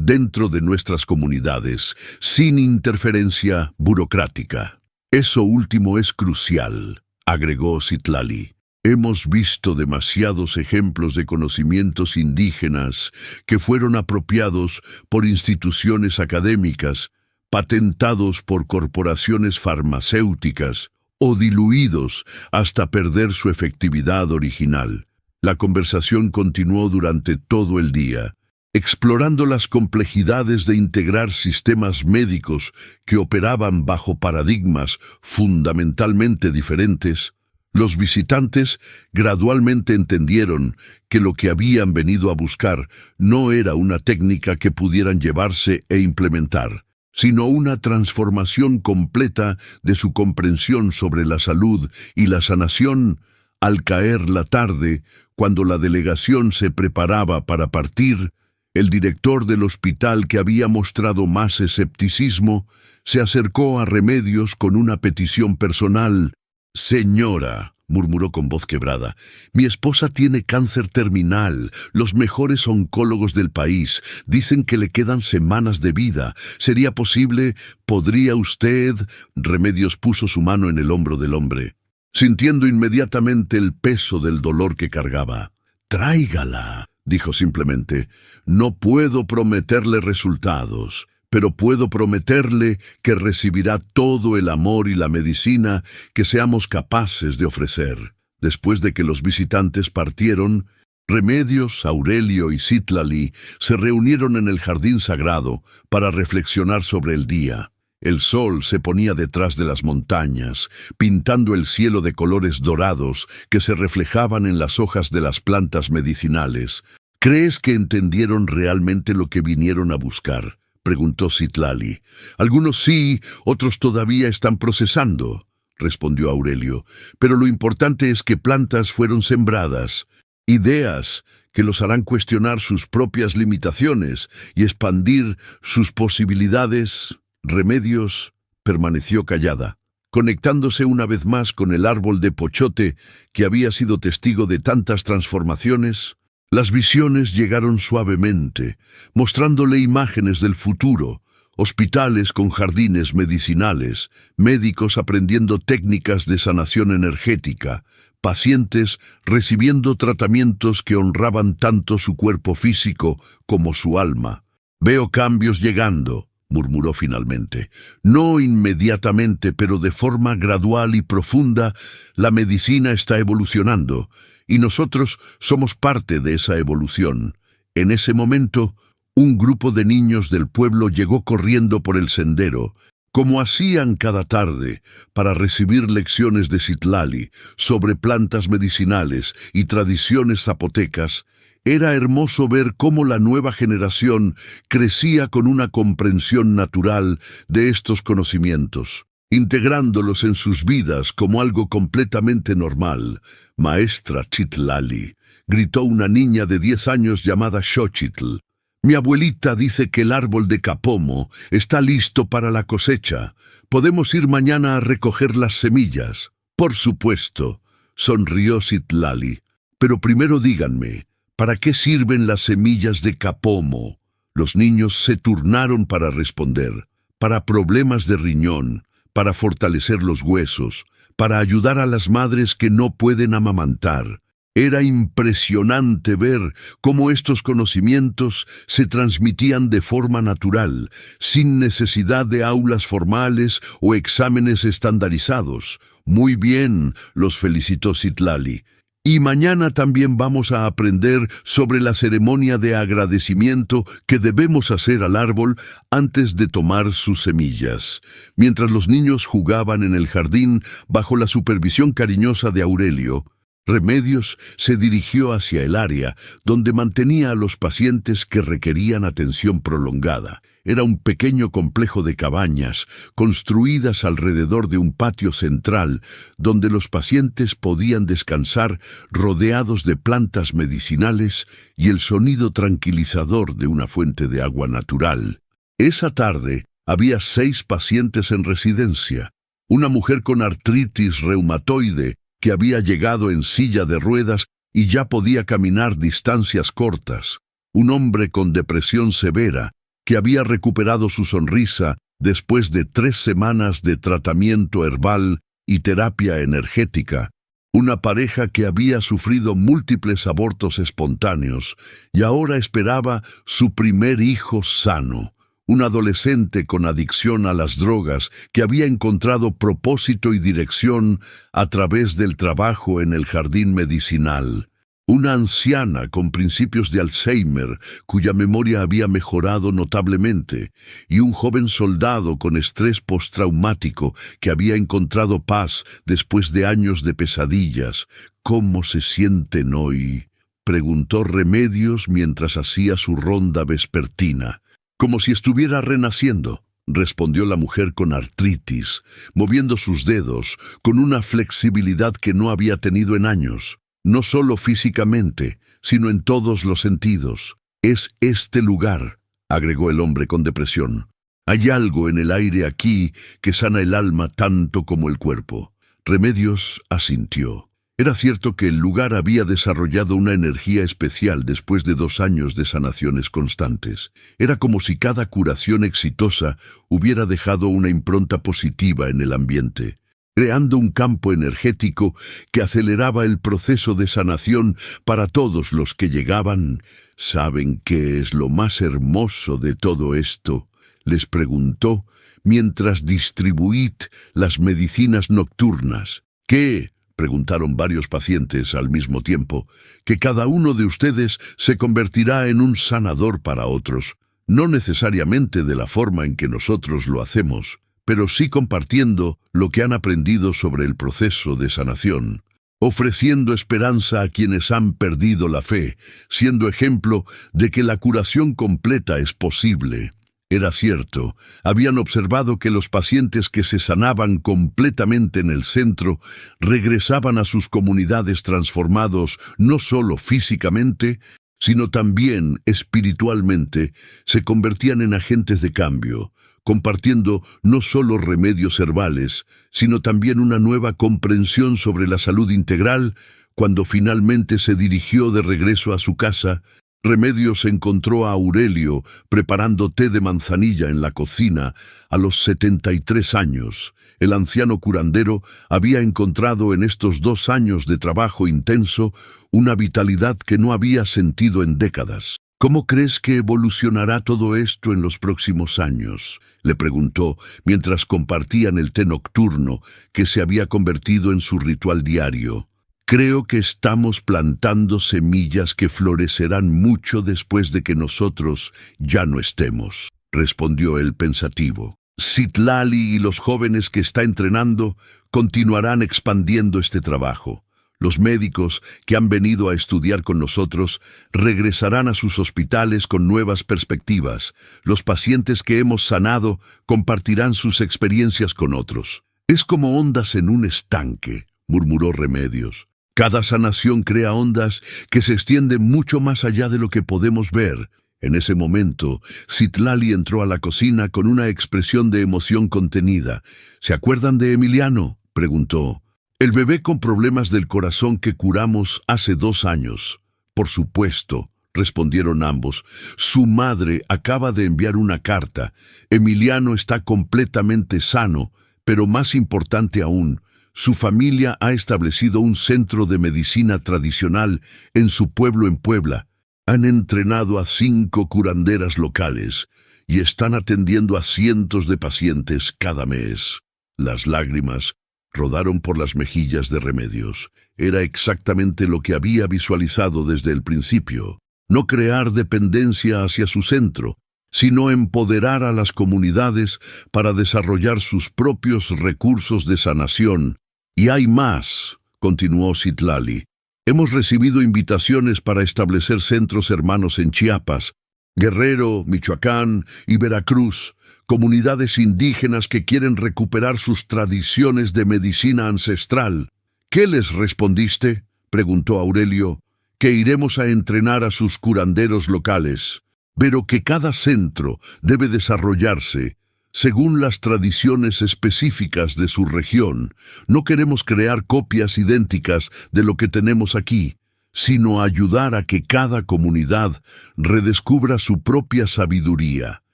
dentro de nuestras comunidades, sin interferencia burocrática. Eso último es crucial, agregó Citlali. Hemos visto demasiados ejemplos de conocimientos indígenas que fueron apropiados por instituciones académicas, patentados por corporaciones farmacéuticas, o diluidos hasta perder su efectividad original. La conversación continuó durante todo el día, explorando las complejidades de integrar sistemas médicos que operaban bajo paradigmas fundamentalmente diferentes. Los visitantes gradualmente entendieron que lo que habían venido a buscar no era una técnica que pudieran llevarse e implementar, sino una transformación completa de su comprensión sobre la salud y la sanación. Al caer la tarde, cuando la delegación se preparaba para partir, el director del hospital, que había mostrado más escepticismo, se acercó a Remedios con una petición personal. «Señora», murmuró con voz quebrada, «mi esposa tiene cáncer terminal. Los mejores oncólogos del país dicen que le quedan semanas de vida. ¿Sería posible? ¿Podría usted?» Remedios puso su mano en el hombro del hombre, sintiendo inmediatamente el peso del dolor que cargaba. «Tráigala», dijo simplemente. «No puedo prometerle resultados, pero puedo prometerle que recibirá todo el amor y la medicina que seamos capaces de ofrecer». Después de que los visitantes partieron, Remedios, Aurelio y Citlali se reunieron en el jardín sagrado para reflexionar sobre el día. El sol se ponía detrás de las montañas, pintando el cielo de colores dorados que se reflejaban en las hojas de las plantas medicinales. «¿Crees que entendieron realmente lo que vinieron a buscar?», preguntó Citlali. «Algunos sí, otros todavía están procesando», respondió Aurelio. «Pero lo importante es que plantas fueron sembradas, ideas que los harán cuestionar sus propias limitaciones y expandir sus posibilidades». Remedios permaneció callada, conectándose una vez más con el árbol de pochote que había sido testigo de tantas transformaciones. Las visiones llegaron suavemente, mostrándole imágenes del futuro, hospitales con jardines medicinales, médicos aprendiendo técnicas de sanación energética, pacientes recibiendo tratamientos que honraban tanto su cuerpo físico como su alma. «Veo cambios llegando», murmuró finalmente. «No inmediatamente, pero de forma gradual y profunda, la medicina está evolucionando, y nosotros somos parte de esa evolución». En ese momento, un grupo de niños del pueblo llegó corriendo por el sendero, como hacían cada tarde, para recibir lecciones de Citlali sobre plantas medicinales y tradiciones zapotecas. Era hermoso ver cómo la nueva generación crecía con una comprensión natural de estos conocimientos, integrándolos en sus vidas como algo completamente normal. «Maestra Citlali», gritó una niña de 10 años llamada Xochitl, «mi abuelita dice que el árbol de Capomo está listo para la cosecha. ¿Podemos ir mañana a recoger las semillas?» «Por supuesto», sonrió Citlali. «Pero primero díganme, ¿para qué sirven las semillas de Capomo?» Los niños se turnaron para responder. «Para problemas de riñón, para fortalecer los huesos, para ayudar a las madres que no pueden amamantar». Era impresionante ver cómo estos conocimientos se transmitían de forma natural, sin necesidad de aulas formales o exámenes estandarizados. «Muy bien», los felicitó Citlali. «Y mañana también vamos a aprender sobre la ceremonia de agradecimiento que debemos hacer al árbol antes de tomar sus semillas». Mientras los niños jugaban en el jardín bajo la supervisión cariñosa de Aurelio, Remedios se dirigió hacia el área donde mantenía a los pacientes que requerían atención prolongada. Era un pequeño complejo de cabañas construidas alrededor de un patio central donde los pacientes podían descansar rodeados de plantas medicinales y el sonido tranquilizador de una fuente de agua natural. Esa tarde había 6 pacientes en residencia. Una mujer con artritis reumatoide que había llegado en silla de ruedas y ya podía caminar distancias cortas. Un hombre con depresión severa que había recuperado su sonrisa después de 3 semanas de tratamiento herbal y terapia energética. Una pareja que había sufrido múltiples abortos espontáneos y ahora esperaba su primer hijo sano. Un adolescente con adicción a las drogas que había encontrado propósito y dirección a través del trabajo en el jardín medicinal. Una anciana con principios de Alzheimer cuya memoria había mejorado notablemente, y un joven soldado con estrés postraumático que había encontrado paz después de años de pesadillas. «¿Cómo se sienten hoy?», preguntó Remedios mientras hacía su ronda vespertina. «Como si estuviera renaciendo», respondió la mujer con artritis, moviendo sus dedos con una flexibilidad que no había tenido en años. «No solo físicamente, sino en todos los sentidos. Es este lugar», agregó el hombre con depresión. «Hay algo en el aire aquí que sana el alma tanto como el cuerpo». Remedios asintió. Era cierto que el lugar había desarrollado una energía especial después de 2 años de sanaciones constantes. Era como si cada curación exitosa hubiera dejado una impronta positiva en el ambiente, creando un campo energético que aceleraba el proceso de sanación para todos los que llegaban. «¿Saben qué es lo más hermoso de todo esto?», les preguntó mientras distribuíd las medicinas nocturnas. «¿Qué?», preguntaron varios pacientes al mismo tiempo. «Que cada uno de ustedes se convertirá en un sanador para otros, no necesariamente de la forma en que nosotros lo hacemos, pero sí compartiendo lo que han aprendido sobre el proceso de sanación, ofreciendo esperanza a quienes han perdido la fe, siendo ejemplo de que la curación completa es posible». Era cierto, habían observado que los pacientes que se sanaban completamente en el centro regresaban a sus comunidades transformados no solo físicamente, sino también espiritualmente. Se convertían en agentes de cambio, compartiendo no solo remedios herbales, sino también una nueva comprensión sobre la salud integral, Cuando finalmente se dirigió de regreso a su casa, Remedios encontró a Aurelio preparando té de manzanilla en la cocina a los 73 años. El anciano curandero había encontrado en estos 2 años de trabajo intenso una vitalidad que no había sentido en décadas. ¿Cómo crees que evolucionará todo esto en los próximos años?, le preguntó mientras compartían el té nocturno que se había convertido en su ritual diario. Creo que estamos plantando semillas que florecerán mucho después de que nosotros ya no estemos, respondió él pensativo. Citlali y los jóvenes que está entrenando continuarán expandiendo este trabajo. Los médicos que han venido a estudiar con nosotros regresarán a sus hospitales con nuevas perspectivas. Los pacientes que hemos sanado compartirán sus experiencias con otros. Es como ondas en un estanque, murmuró Remedios. Cada sanación crea ondas que se extienden mucho más allá de lo que podemos ver. En ese momento, Citlali entró a la cocina con una expresión de emoción contenida. ¿Se acuerdan de Emiliano?, preguntó. El bebé con problemas del corazón que curamos hace 2 años. Por supuesto, respondieron ambos. Su madre acaba de enviar una carta. Emiliano está completamente sano, pero más importante aún, su familia ha establecido un centro de medicina tradicional en su pueblo en Puebla. Han entrenado a 5 curanderas locales y están atendiendo a cientos de pacientes cada mes. Las lágrimas rodaron por las mejillas de Remedios. Era exactamente lo que había visualizado desde el principio. No crear dependencia hacia su centro, sino empoderar a las comunidades para desarrollar sus propios recursos de sanación. Y hay más, continuó Citlali. Hemos recibido invitaciones para establecer centros hermanos en Chiapas, Guerrero, Michoacán y Veracruz, comunidades indígenas que quieren recuperar sus tradiciones de medicina ancestral. ¿Qué les respondiste?, preguntó Aurelio. Que iremos a entrenar a sus curanderos locales, pero que cada centro debe desarrollarse según las tradiciones específicas de su región. No queremos crear copias idénticas de lo que tenemos aquí, sino ayudar a que cada comunidad redescubra su propia sabiduría.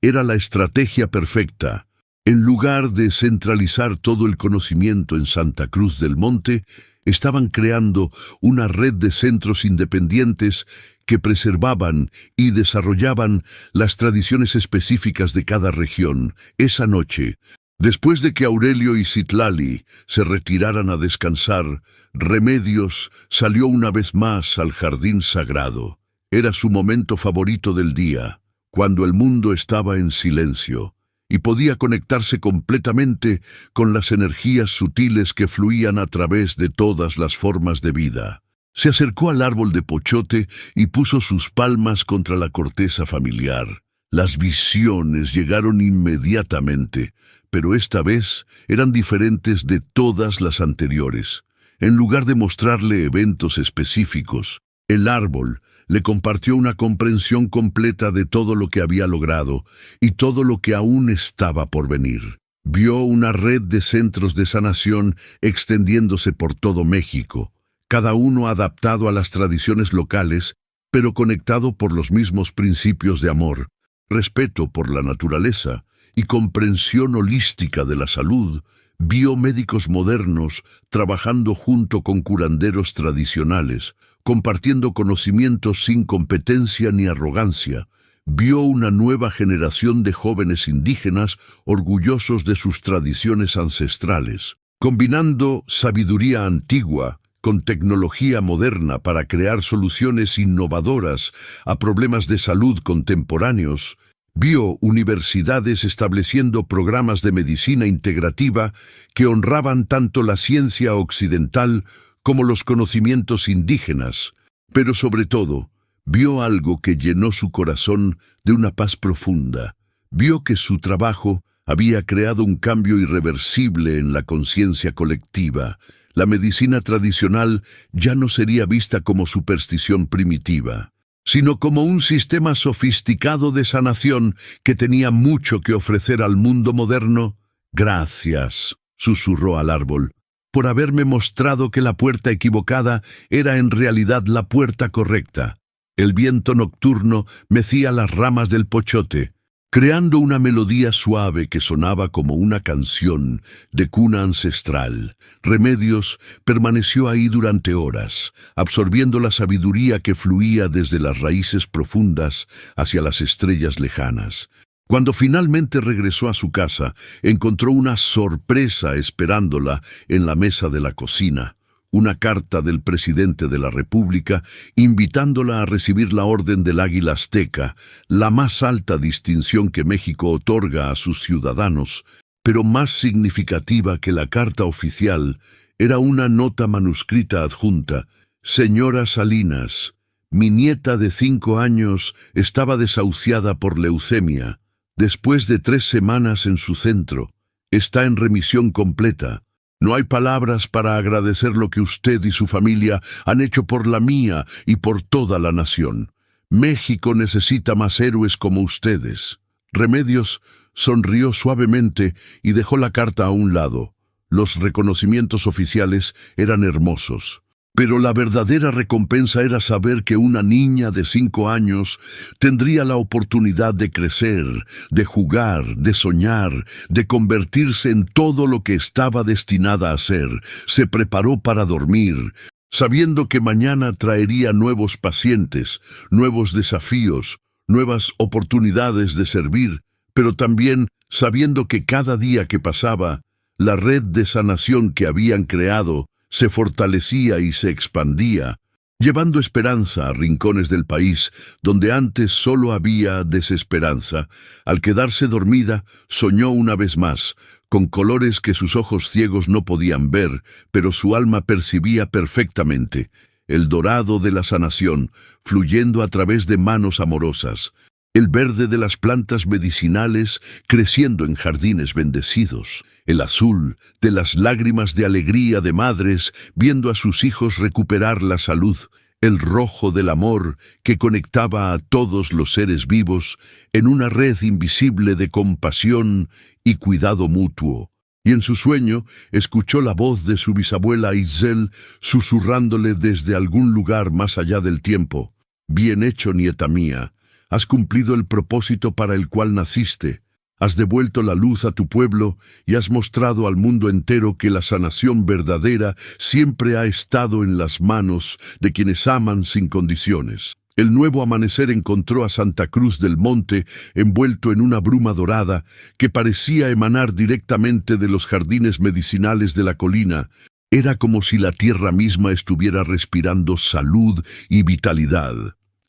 Era la estrategia perfecta. En lugar de centralizar todo el conocimiento en Santa Cruz del Monte, estaban creando una red de centros independientes que preservaban y desarrollaban las tradiciones específicas de cada región. Esa noche, después de que Aurelio y Citlali se retiraran a descansar, Remedios salió una vez más al jardín sagrado. Era su momento favorito del día, cuando el mundo estaba en silencio, y podía conectarse completamente con las energías sutiles que fluían a través de todas las formas de vida. Se acercó al árbol de pochote y puso sus palmas contra la corteza familiar. Las visiones llegaron inmediatamente, pero esta vez eran diferentes de todas las anteriores. En lugar de mostrarle eventos específicos, el árbol le compartió una comprensión completa de todo lo que había logrado y todo lo que aún estaba por venir. Vio una red de centros de sanación extendiéndose por todo México, cada uno adaptado a las tradiciones locales, pero conectado por los mismos principios de amor, respeto por la naturaleza y comprensión holística de la salud. Vio médicos modernos trabajando junto con curanderos tradicionales, compartiendo conocimientos sin competencia ni arrogancia. Vio una nueva generación de jóvenes indígenas orgullosos de sus tradiciones ancestrales, combinando sabiduría antigua con tecnología moderna para crear soluciones innovadoras a problemas de salud contemporáneos. Vio universidades estableciendo programas de medicina integrativa que honraban tanto la ciencia occidental como los conocimientos indígenas, pero sobre todo, vio algo que llenó su corazón de una paz profunda. Vio que su trabajo había creado un cambio irreversible en la conciencia colectiva. La medicina tradicional ya no sería vista como superstición primitiva, sino como un sistema sofisticado de sanación que tenía mucho que ofrecer al mundo moderno. «Gracias», susurró al árbol. por haberme mostrado que la puerta equivocada era en realidad la puerta correcta. El viento nocturno mecía las ramas del pochote, creando una melodía suave que sonaba como una canción de cuna ancestral. Remedios permaneció ahí durante horas, absorbiendo la sabiduría que fluía desde las raíces profundas hacia las estrellas lejanas. Cuando finalmente regresó a su casa, encontró una sorpresa esperándola en la mesa de la cocina. Una carta del presidente de la República invitándola a recibir la Orden del Águila Azteca, la más alta distinción que México otorga a sus ciudadanos, pero más significativa que la carta oficial era una nota manuscrita adjunta. Señora Salinas, mi nieta de 5 años estaba desahuciada por leucemia. Después de 3 semanas en su centro, está en remisión completa. No hay palabras para agradecer lo que usted y su familia han hecho por la mía y por toda la nación. México necesita más héroes como ustedes. Remedios sonrió suavemente y dejó la carta a un lado. Los reconocimientos oficiales eran hermosos, pero la verdadera recompensa era saber que una niña de 5 años tendría la oportunidad de crecer, de jugar, de soñar, de convertirse en todo lo que estaba destinada a ser. Se preparó para dormir, sabiendo que mañana traería nuevos pacientes, nuevos desafíos, nuevas oportunidades de servir, pero también sabiendo que cada día que pasaba, la red de sanación que habían creado se fortalecía y se expandía, llevando esperanza a rincones del país donde antes solo había desesperanza. Al quedarse dormida, soñó una vez más, con colores que sus ojos ciegos no podían ver, pero su alma percibía perfectamente. El dorado de la sanación, fluyendo a través de manos amorosas. El verde de las plantas medicinales creciendo en jardines bendecidos. El azul de las lágrimas de alegría de madres viendo a sus hijos recuperar la salud. El rojo del amor que conectaba a todos los seres vivos en una red invisible de compasión y cuidado mutuo. Y en su sueño escuchó la voz de su bisabuela Isel susurrándole desde algún lugar más allá del tiempo. Bien hecho, nieta mía. Has cumplido el propósito para el cual naciste, has devuelto la luz a tu pueblo y has mostrado al mundo entero que la sanación verdadera siempre ha estado en las manos de quienes aman sin condiciones. El nuevo amanecer encontró a Santa Cruz del Monte envuelto en una bruma dorada que parecía emanar directamente de los jardines medicinales de la colina. Era como si la tierra misma estuviera respirando salud y vitalidad,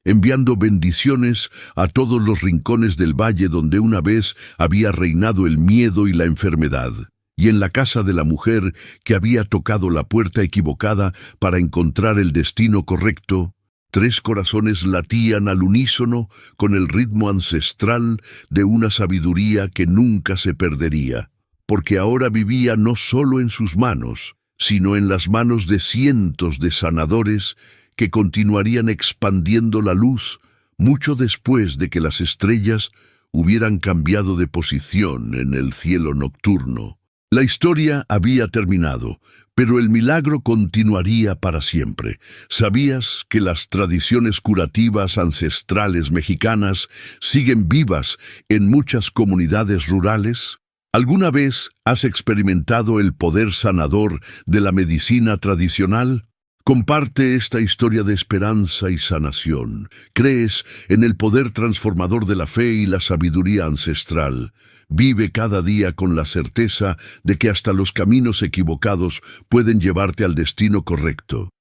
enviando bendiciones a todos los rincones del valle donde una vez había reinado el miedo y la enfermedad. Y en la casa de la mujer que había tocado la puerta equivocada para encontrar el destino correcto, 3 corazones latían al unísono con el ritmo ancestral de una sabiduría que nunca se perdería, porque ahora vivía no solo en sus manos, sino en las manos de cientos de sanadores que continuarían expandiendo la luz mucho después de que las estrellas hubieran cambiado de posición en el cielo nocturno. La historia había terminado, pero el milagro continuaría para siempre. ¿Sabías que las tradiciones curativas ancestrales mexicanas siguen vivas en muchas comunidades rurales? ¿Alguna vez has experimentado el poder sanador de la medicina tradicional? Comparte esta historia de esperanza y sanación. ¿Crees en el poder transformador de la fe y la sabiduría ancestral? Vive cada día con la certeza de que hasta los caminos equivocados pueden llevarte al destino correcto.